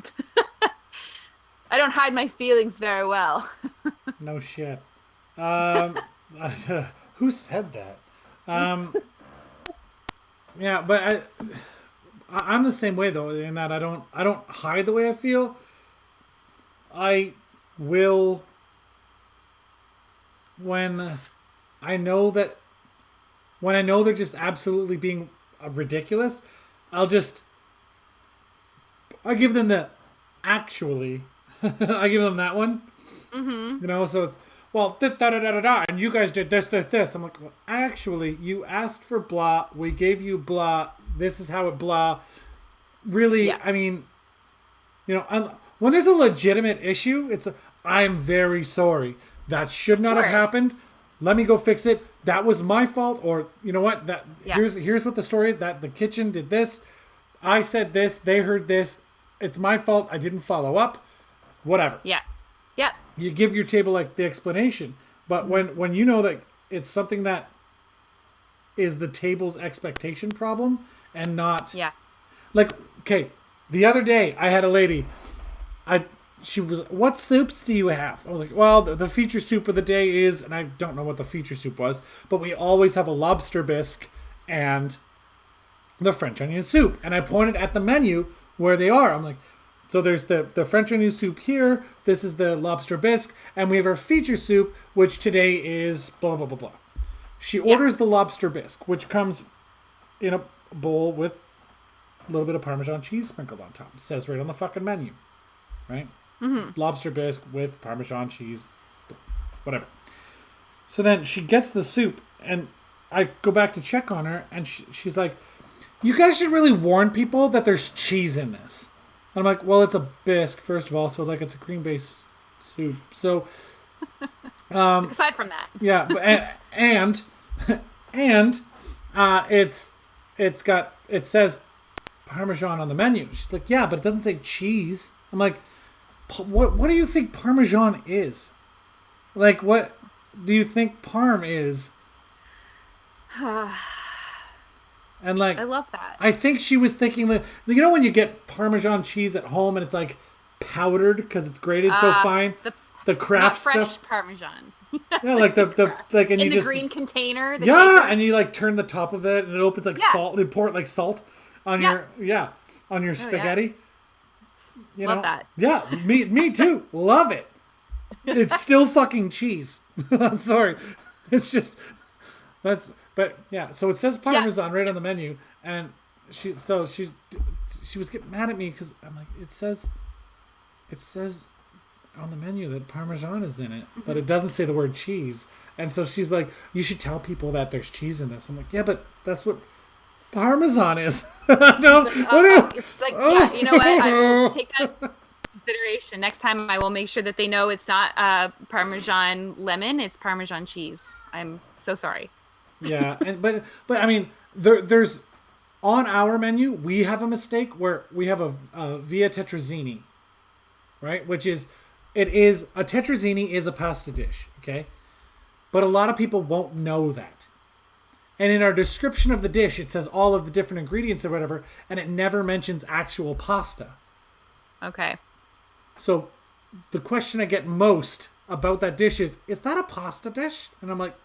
I don't hide my feelings very well. No shit. Um, who said that? Um, yeah, but I'm the same way though, in that I don't hide the way I feel. I will, when I know that when I know they're just absolutely being ridiculous, I'll give them the actually. I give them that one. Mm-hmm. So it's, well, da da da da da, and you guys did this. I'm like, well, actually, you asked for blah. We gave you blah. This is how it blah. Really, Yeah. I mean, when there's a legitimate issue, I'm very sorry. That should not have happened. Let me go fix it. That was my fault. Or you know what? Yeah. Here's what the story is. That the kitchen did this. I said this. They heard this. It's my fault. I didn't follow up. Whatever. Yeah. Yeah. You give your table like the explanation. But when you know that it's something that is the table's expectation problem and not Yeah. like, okay, the other day I had a lady, she was, what soups do you have? I was like, well, the feature soup of the day is, and I don't know what the feature soup was, but we always have a lobster bisque and the French onion soup. And I pointed at the menu where they are. I'm like, so there's the French onion soup here, this is the lobster bisque, and we have our feature soup, which today is blah, blah, blah, blah. She orders the lobster bisque, which comes in a bowl with a little bit of Parmesan cheese sprinkled on top. It says right on the fucking menu, right? Mm-hmm. Lobster bisque with Parmesan cheese, whatever. So then she gets the soup, and I go back to check on her, and she's like, "You guys should really warn people that there's cheese in this." And I'm like, "Well, it's a bisque, first of all, so like it's a cream-based soup." So, aside from that, yeah, and and it says Parmesan on the menu. She's like, "Yeah, but it doesn't say cheese." I'm like, "What do you think Parmesan is? Like, what do you think Parm is?" And like, I love that. I think she was thinking that, you know, when you get Parmesan cheese at home and it's like powdered because it's grated so fine, the craft not fresh stuff. Parmesan. Yeah, like the like, and in you the just green container. yeah, and you like turn the top of it and it opens like Yeah. salt. You pour it like salt on Yeah. your on your spaghetti. You Love know? that. Yeah, me too. Love it. It's still fucking cheese. I'm sorry. It's just but yeah. So it says Parmesan right on the menu, and she was getting mad at me because I'm like, it says on the menu that Parmesan is in it, but it doesn't say the word cheese. And so she's like, "You should tell people that there's cheese in this." I'm like, "Yeah, but that's what Parmesan is." No, it's like, yeah, you know what? I will take that into consideration. Next time I will make sure that they know it's not Parmesan lemon, it's Parmesan cheese. I'm so sorry. Yeah, but I mean, there's on our menu we have a mistake where we have a via tetrazzini, right? Which is a tetrazzini is a pasta dish, okay? But a lot of people won't know that. And in our description of the dish, it says all of the different ingredients or whatever, and it never mentions actual pasta. Okay. So the question I get most about that dish is that a pasta dish? And I'm like,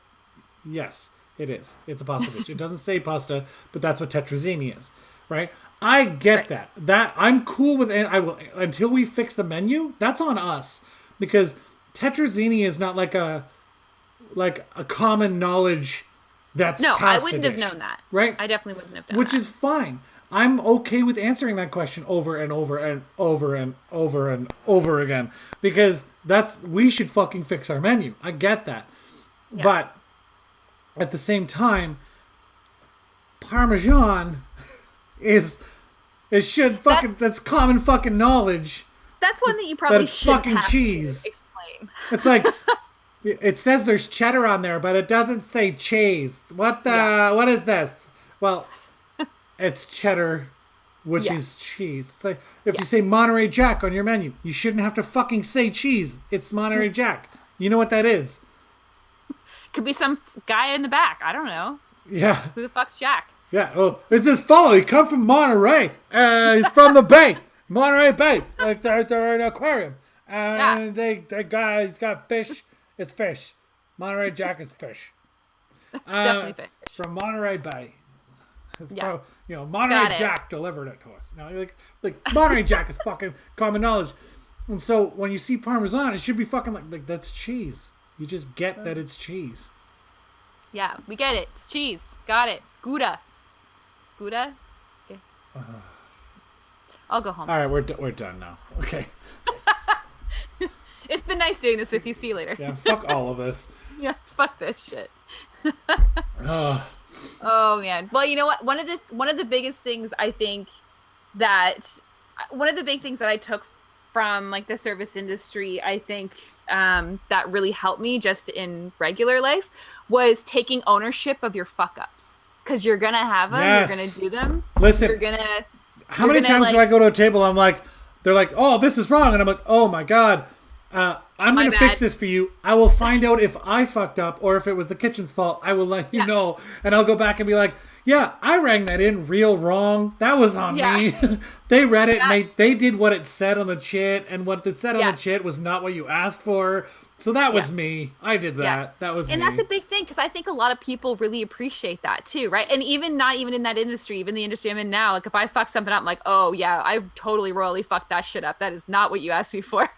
yes, it is. It's a pasta dish. It doesn't say pasta, but that's what tetrazzini is, right? I get that. That I'm cool with, and I will, until we fix the menu, that's on us. Because tetrazzini is not like a common knowledge that's no, pasta I wouldn't dish, have known that. right? I definitely wouldn't have known Which that. is fine. I'm okay with answering that question over and over and over and over and over again, because we should fucking fix our menu. I get that. Yeah. But at the same time, Parmesan that's common fucking knowledge. That's one that you probably That's shouldn't fucking have cheese. to explain. It's like it says there's cheddar on there, but it doesn't say cheese. What is this? Well, it's cheddar, which is cheese. It's like if you say Monterey Jack on your menu, you shouldn't have to fucking say cheese. It's Monterey Jack. You know what that is? Could be some guy in the back. I don't know. Yeah. Who the fuck's Jack? Yeah. Oh, it's this fellow. He come from Monterey. He's from the Bay, Monterey Bay. Like they're in an aquarium, and that guy's got fish. It's fish. Monterey Jack is fish. Definitely fish. From Monterey Bay. Yeah. Monterey Jack delivered it to us. Like Monterey Jack is fucking common knowledge. And so when you see Parmesan, it should be fucking like that's cheese. You just get that it's cheese. Yeah, we get it. It's cheese. Got it. Gouda. Gouda? Okay. I'll go home. All right, we're done now. Okay. It's been nice doing this with you. See you later. Yeah, fuck all of this. Yeah, fuck this shit. Oh man. Well, you know what? One of the biggest things I think that one of the big things that I took from like the service industry, I think that really helped me just in regular life was taking ownership of your fuck ups, because you're gonna have them. Yes. You're gonna do them. Listen. How many times do I go to a table? I'm like, they're like, "Oh, this is wrong," and I'm like, "Oh my god." I'm going to fix this for you. I will find out if I fucked up or if it was the kitchen's fault. I will let you know. And I'll go back and be like, yeah, I rang that in real wrong. That was on me. They read it and they did what it said on the chit. And what it said on the chit was not what you asked for. So that was me. I did that. Yeah. That was me. And that's a big thing, because I think a lot of people really appreciate that too, right? And even not even in that industry, even the industry I'm in now, like if I fuck something up, I'm like, oh yeah, I totally royally fucked that shit up. That is not what you asked me for.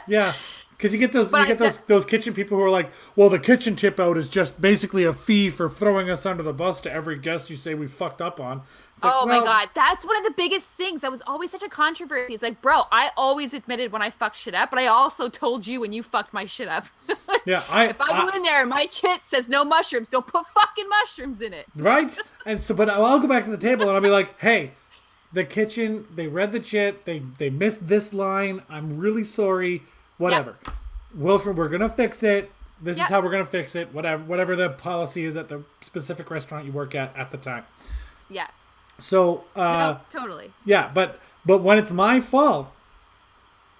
Yeah. Because you get But those kitchen people who are like, well, the kitchen tip out is just basically a fee for throwing us under the bus to every guest you say we fucked up on. It's like, oh my well, God, that's one of the biggest things. That was always such a controversy. It's like, bro, I always admitted when I fucked shit up, but I also told you when you fucked my shit up. yeah, If I go in there and my shit says no mushrooms, don't put fucking mushrooms in it. right? And so, but I'll go back to the table and I'll be like, hey, the kitchen, they read the shit, they missed this line. I'm really sorry. Whatever. Yep. Wilfred, we're gonna fix it. This is Yep. how we're gonna fix it. Whatever the policy is at the specific restaurant you work at the time. Yeah. So No, totally. yeah, but when it's my fault,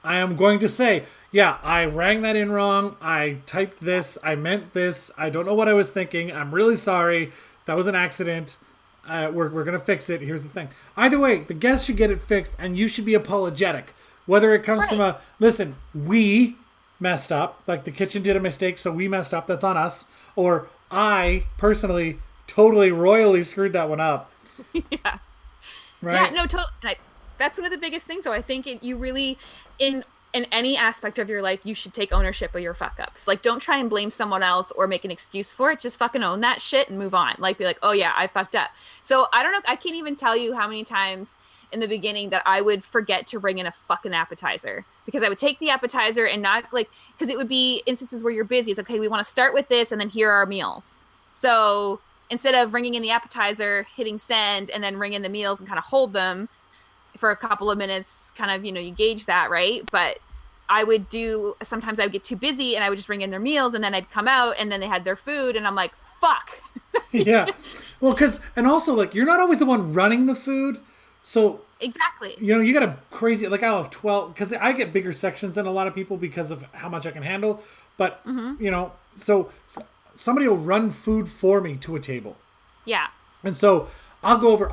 I am going to say, yeah, I rang that in wrong. I typed this. I meant this. I don't know what I was thinking. I'm really sorry. That was an accident. We're going to fix it. Here's the thing. Either way, the guest should get it fixed, and you should be apologetic. Whether it comes from listen, we messed up. Like the kitchen did a mistake, so we messed up. That's on us. Or I, personally, totally royally screwed that one up. Yeah. Right? Yeah, no, totally. That's one of the biggest things, though. I think you really, in any aspect of your life, you should take ownership of your fuck ups. Like, don't try and blame someone else or make an excuse for it. Just fucking own that shit and move on. Like, be like, oh yeah, I fucked up. So I don't know. I can't even tell you how many times in the beginning that I would forget to bring in a fucking appetizer, because I would take the appetizer and not because it would be instances where you're busy. It's like, okay, we want to start with this and then here are our meals. So instead of ringing in the appetizer, hitting send, and then ring in the meals and kind of hold them for a couple of minutes, kind of, you gauge that, right? But sometimes I would get too busy and I would just ring in their meals, and then I'd come out and then they had their food and I'm like, fuck. Yeah. Well, and also, like, you're not always the one running the food. So Exactly. you got a crazy, like, I'll have 12, because I get bigger sections than a lot of people because of how much I can handle. But, so somebody will run food for me to a table. Yeah. And so I'll go over,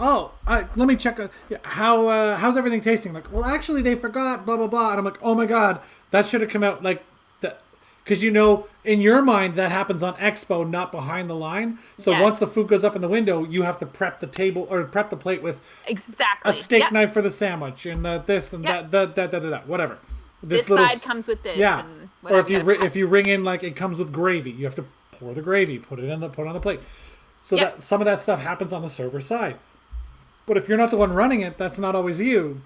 let me check how's everything tasting? Like, well, actually, they forgot, blah, blah, blah. And I'm like, oh my God, that should have come out like that. Because, in your mind, that happens on Expo, not behind the line. So Yes. once the food goes up in the window, you have to prep the table or prep the plate with Exactly. a steak Yep. knife for the sandwich and this and Yep. that, whatever. This side comes with this. Yeah. And Or whatever. if you ring in, like, it comes with gravy, you have to pour the gravy, put it on the plate. So Yep. that some of that stuff happens on the server side. But if you're not the one running it, that's not always you.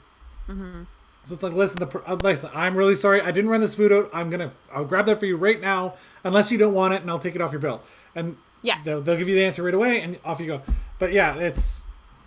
Mm-hmm. So it's like, listen, I'm really sorry. I didn't run this food out. I'll grab that for you right now, unless you don't want it, and I'll take it off your bill. And Yeah. they'll give you the answer right away, and off you go. But yeah,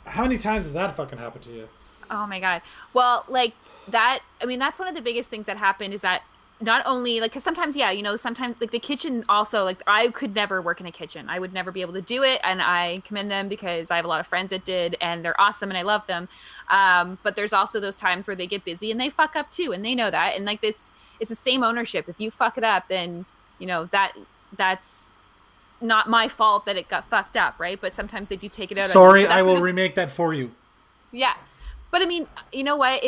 how many times has that fucking happened to you? Oh my God. Well, like that, I mean, that's one of the biggest things that happened is that not only because sometimes, sometimes like the kitchen also, like I could never work in a kitchen. I would never be able to do it. And I commend them because I have a lot of friends that did and they're awesome and I love them. But there's also those times where they get busy and they fuck up too. And they know that. And like it's the same ownership. If you fuck it up, then, that's not my fault that it got fucked up. Right. But sometimes they do take it out. Sorry, I will remake that for you. Yeah. But I mean, you know what?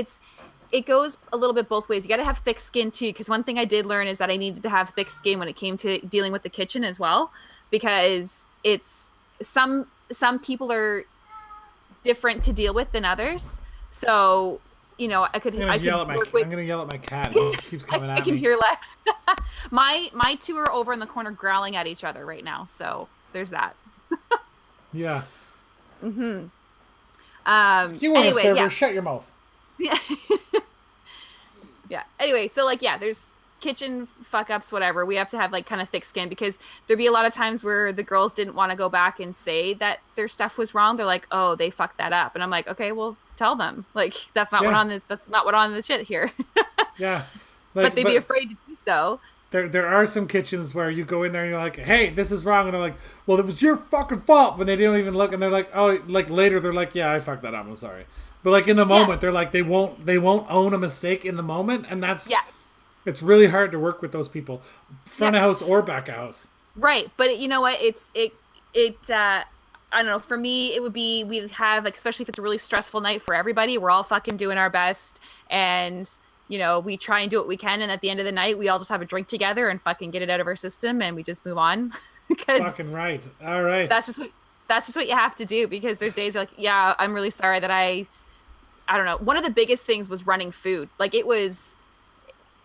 It goes a little bit both ways. You got to have thick skin too, because one thing I did learn is that I needed to have thick skin when it came to dealing with the kitchen as well, because it's some people are different to deal with than others. So, I'm gonna yell at my cat. He just keeps coming at me. I can hear Lex. my two are over in the corner growling at each other right now. So there's that. Yeah. Mm-hmm. You want anyway, a server? yeah. Shut your mouth. Yeah. Yeah. Anyway, so like, yeah, there's kitchen fuck ups, whatever. We have to have like kind of thick skin, because there'd be a lot of times where the girls didn't want to go back and say that their stuff was wrong. They're like, oh, they fucked that up. And I'm like, okay, well, tell them. Like, that's not what on the shit here. Yeah. But they'd be afraid to do so. There are some kitchens where you go in there and you're like, hey, this is wrong. And they're like, well, it was your fucking fault. When they don't even look, and they're like, oh, like later they're like, yeah, I fucked that up. I'm sorry. But like in the moment, they're like, they won't own a mistake in the moment. And it's really hard to work with those people, front of house or back of house. Right. But you know what? I don't know. For me, it would be, we'd have, like, especially if it's a really stressful night for everybody, we're all fucking doing our best. And, we try and do what we can. And at the end of the night, we all just have a drink together and fucking get it out of our system. And we just move on. Because fucking right. All right. That's just what you have to do. Because there's days you're like, yeah, I'm really sorry that I don't know. One of the biggest things was running food. Like, it was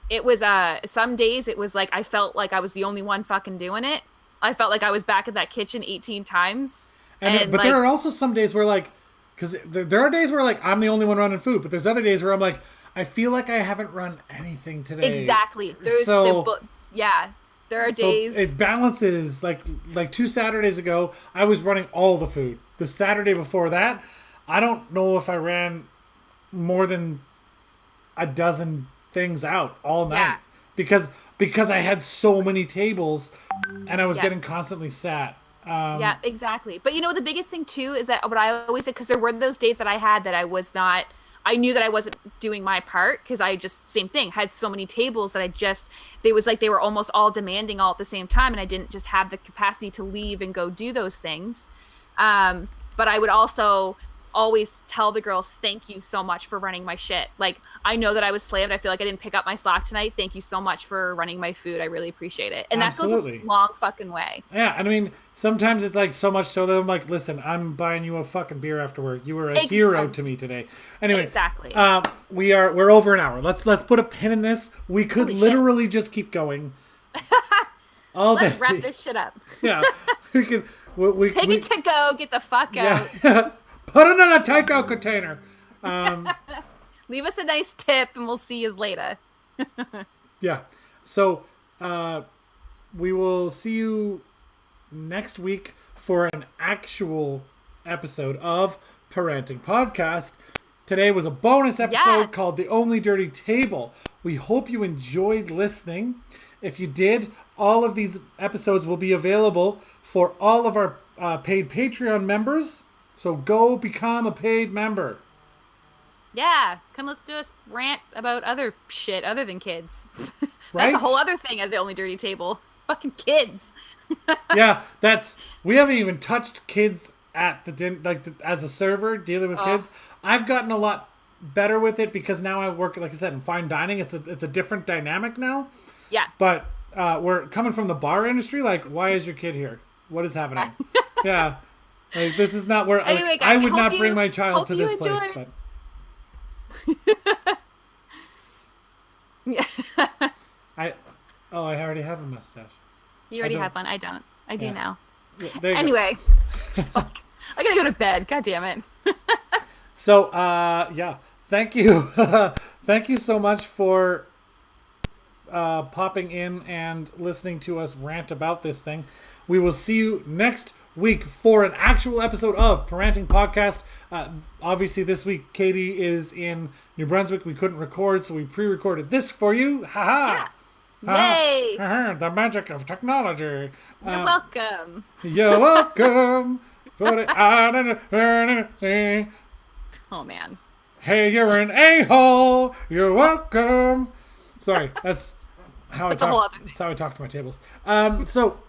it was some days it was like I felt like I was the only one fucking doing it. I felt like I was back at that kitchen 18 times. And But there like are also some days where like, because there are days where like I'm the only one running food, but there's other days where I'm like, I feel like I haven't run anything today. exactly. Yeah. There are So days. it balances. Like 2 Saturdays ago, I was running all the food. The Saturday before that, I don't know if I ran more than a dozen things out all night Yeah. because I had so many tables and I was Yeah. getting constantly sat. Yeah, exactly. But you know, the biggest thing too is that what I always said, because there were those days that I had that I was not, I knew that I wasn't doing my part because I just, same thing, had so many tables that they was like they were almost all demanding all at the same time. And I didn't just have the capacity to leave and go do those things. But I would also always tell the girls, thank you so much for running my shit. Like, I know that I was slammed. I feel like I didn't pick up my slack tonight. Thank you so much for running my food. I really appreciate it. And Absolutely. that goes a long fucking way. Yeah, and I mean, sometimes it's like so much so that I'm like, listen, I'm buying you a fucking beer after work. You were a hero to me today. Anyway, exactly. We're over an hour. Let's put a pin in this. We could literally just keep going all day. Let's wrap this shit up. Yeah, we could. Take it to go. Get the fuck out. Yeah. Put it in a takeout container. Leave us a nice tip, and we'll see you later. Yeah. So we will see you next week for an actual episode of PaRANTing Podcast. Today was a bonus episode called The Only Dirty Table. We hope you enjoyed listening. If you did, all of these episodes will be available for all of our paid Patreon members. So go become a paid member. Yeah, come let's do a rant about other shit other than kids. That's Right? a whole other thing at the Only Dirty Table. Fucking kids. Yeah, we haven't even touched kids at as a server dealing with kids. I've gotten a lot better with it because now I work, like I said, in fine dining. It's a different dynamic now. Yeah. But we're coming from the bar industry. Like, why is your kid here? What is happening? Yeah. Like, this is not where Anyway, guys, I would not bring my child to this place. But... Yeah. I already have a mustache. You already have one. I don't. I do now. Yeah, anyway, fuck. I gotta go to bed. God damn it. So, yeah. Thank you. Thank you so much for popping in and listening to us rant about this thing. We will see you next week for an actual episode of PaRANTing Podcast. Obviously, this week Katie is in New Brunswick. We couldn't record, so we pre-recorded this for you. Ha-ha! Yeah. Yay! The magic of technology. You're welcome. You're welcome. Oh, man. Hey, you're an a-hole. You're welcome. Sorry, that's how I talk. That's how I talk to my tables. So,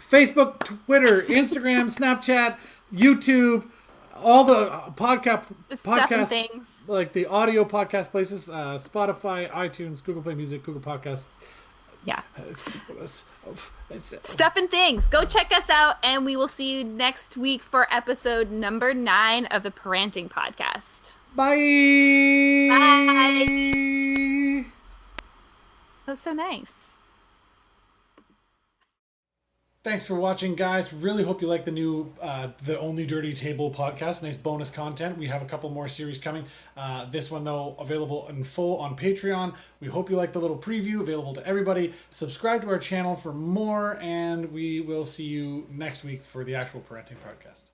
Facebook, Twitter, Instagram, Snapchat, YouTube, all the podcast things, like the audio podcast places, Spotify, iTunes, Google Play Music, Google Podcasts. Yeah. Stuff and things. Go check us out, and we will see you next week for episode number 9 of the PaRANTing Podcast. Bye. Bye. That was so nice. Thanks for watching, guys. Really hope you like the new The Only Dirty Table podcast. Nice bonus content. We have a couple more series coming. This one, though, available in full on Patreon. We hope you like the little preview available to everybody. Subscribe to our channel for more, and we will see you next week for the actual PaRANTing podcast.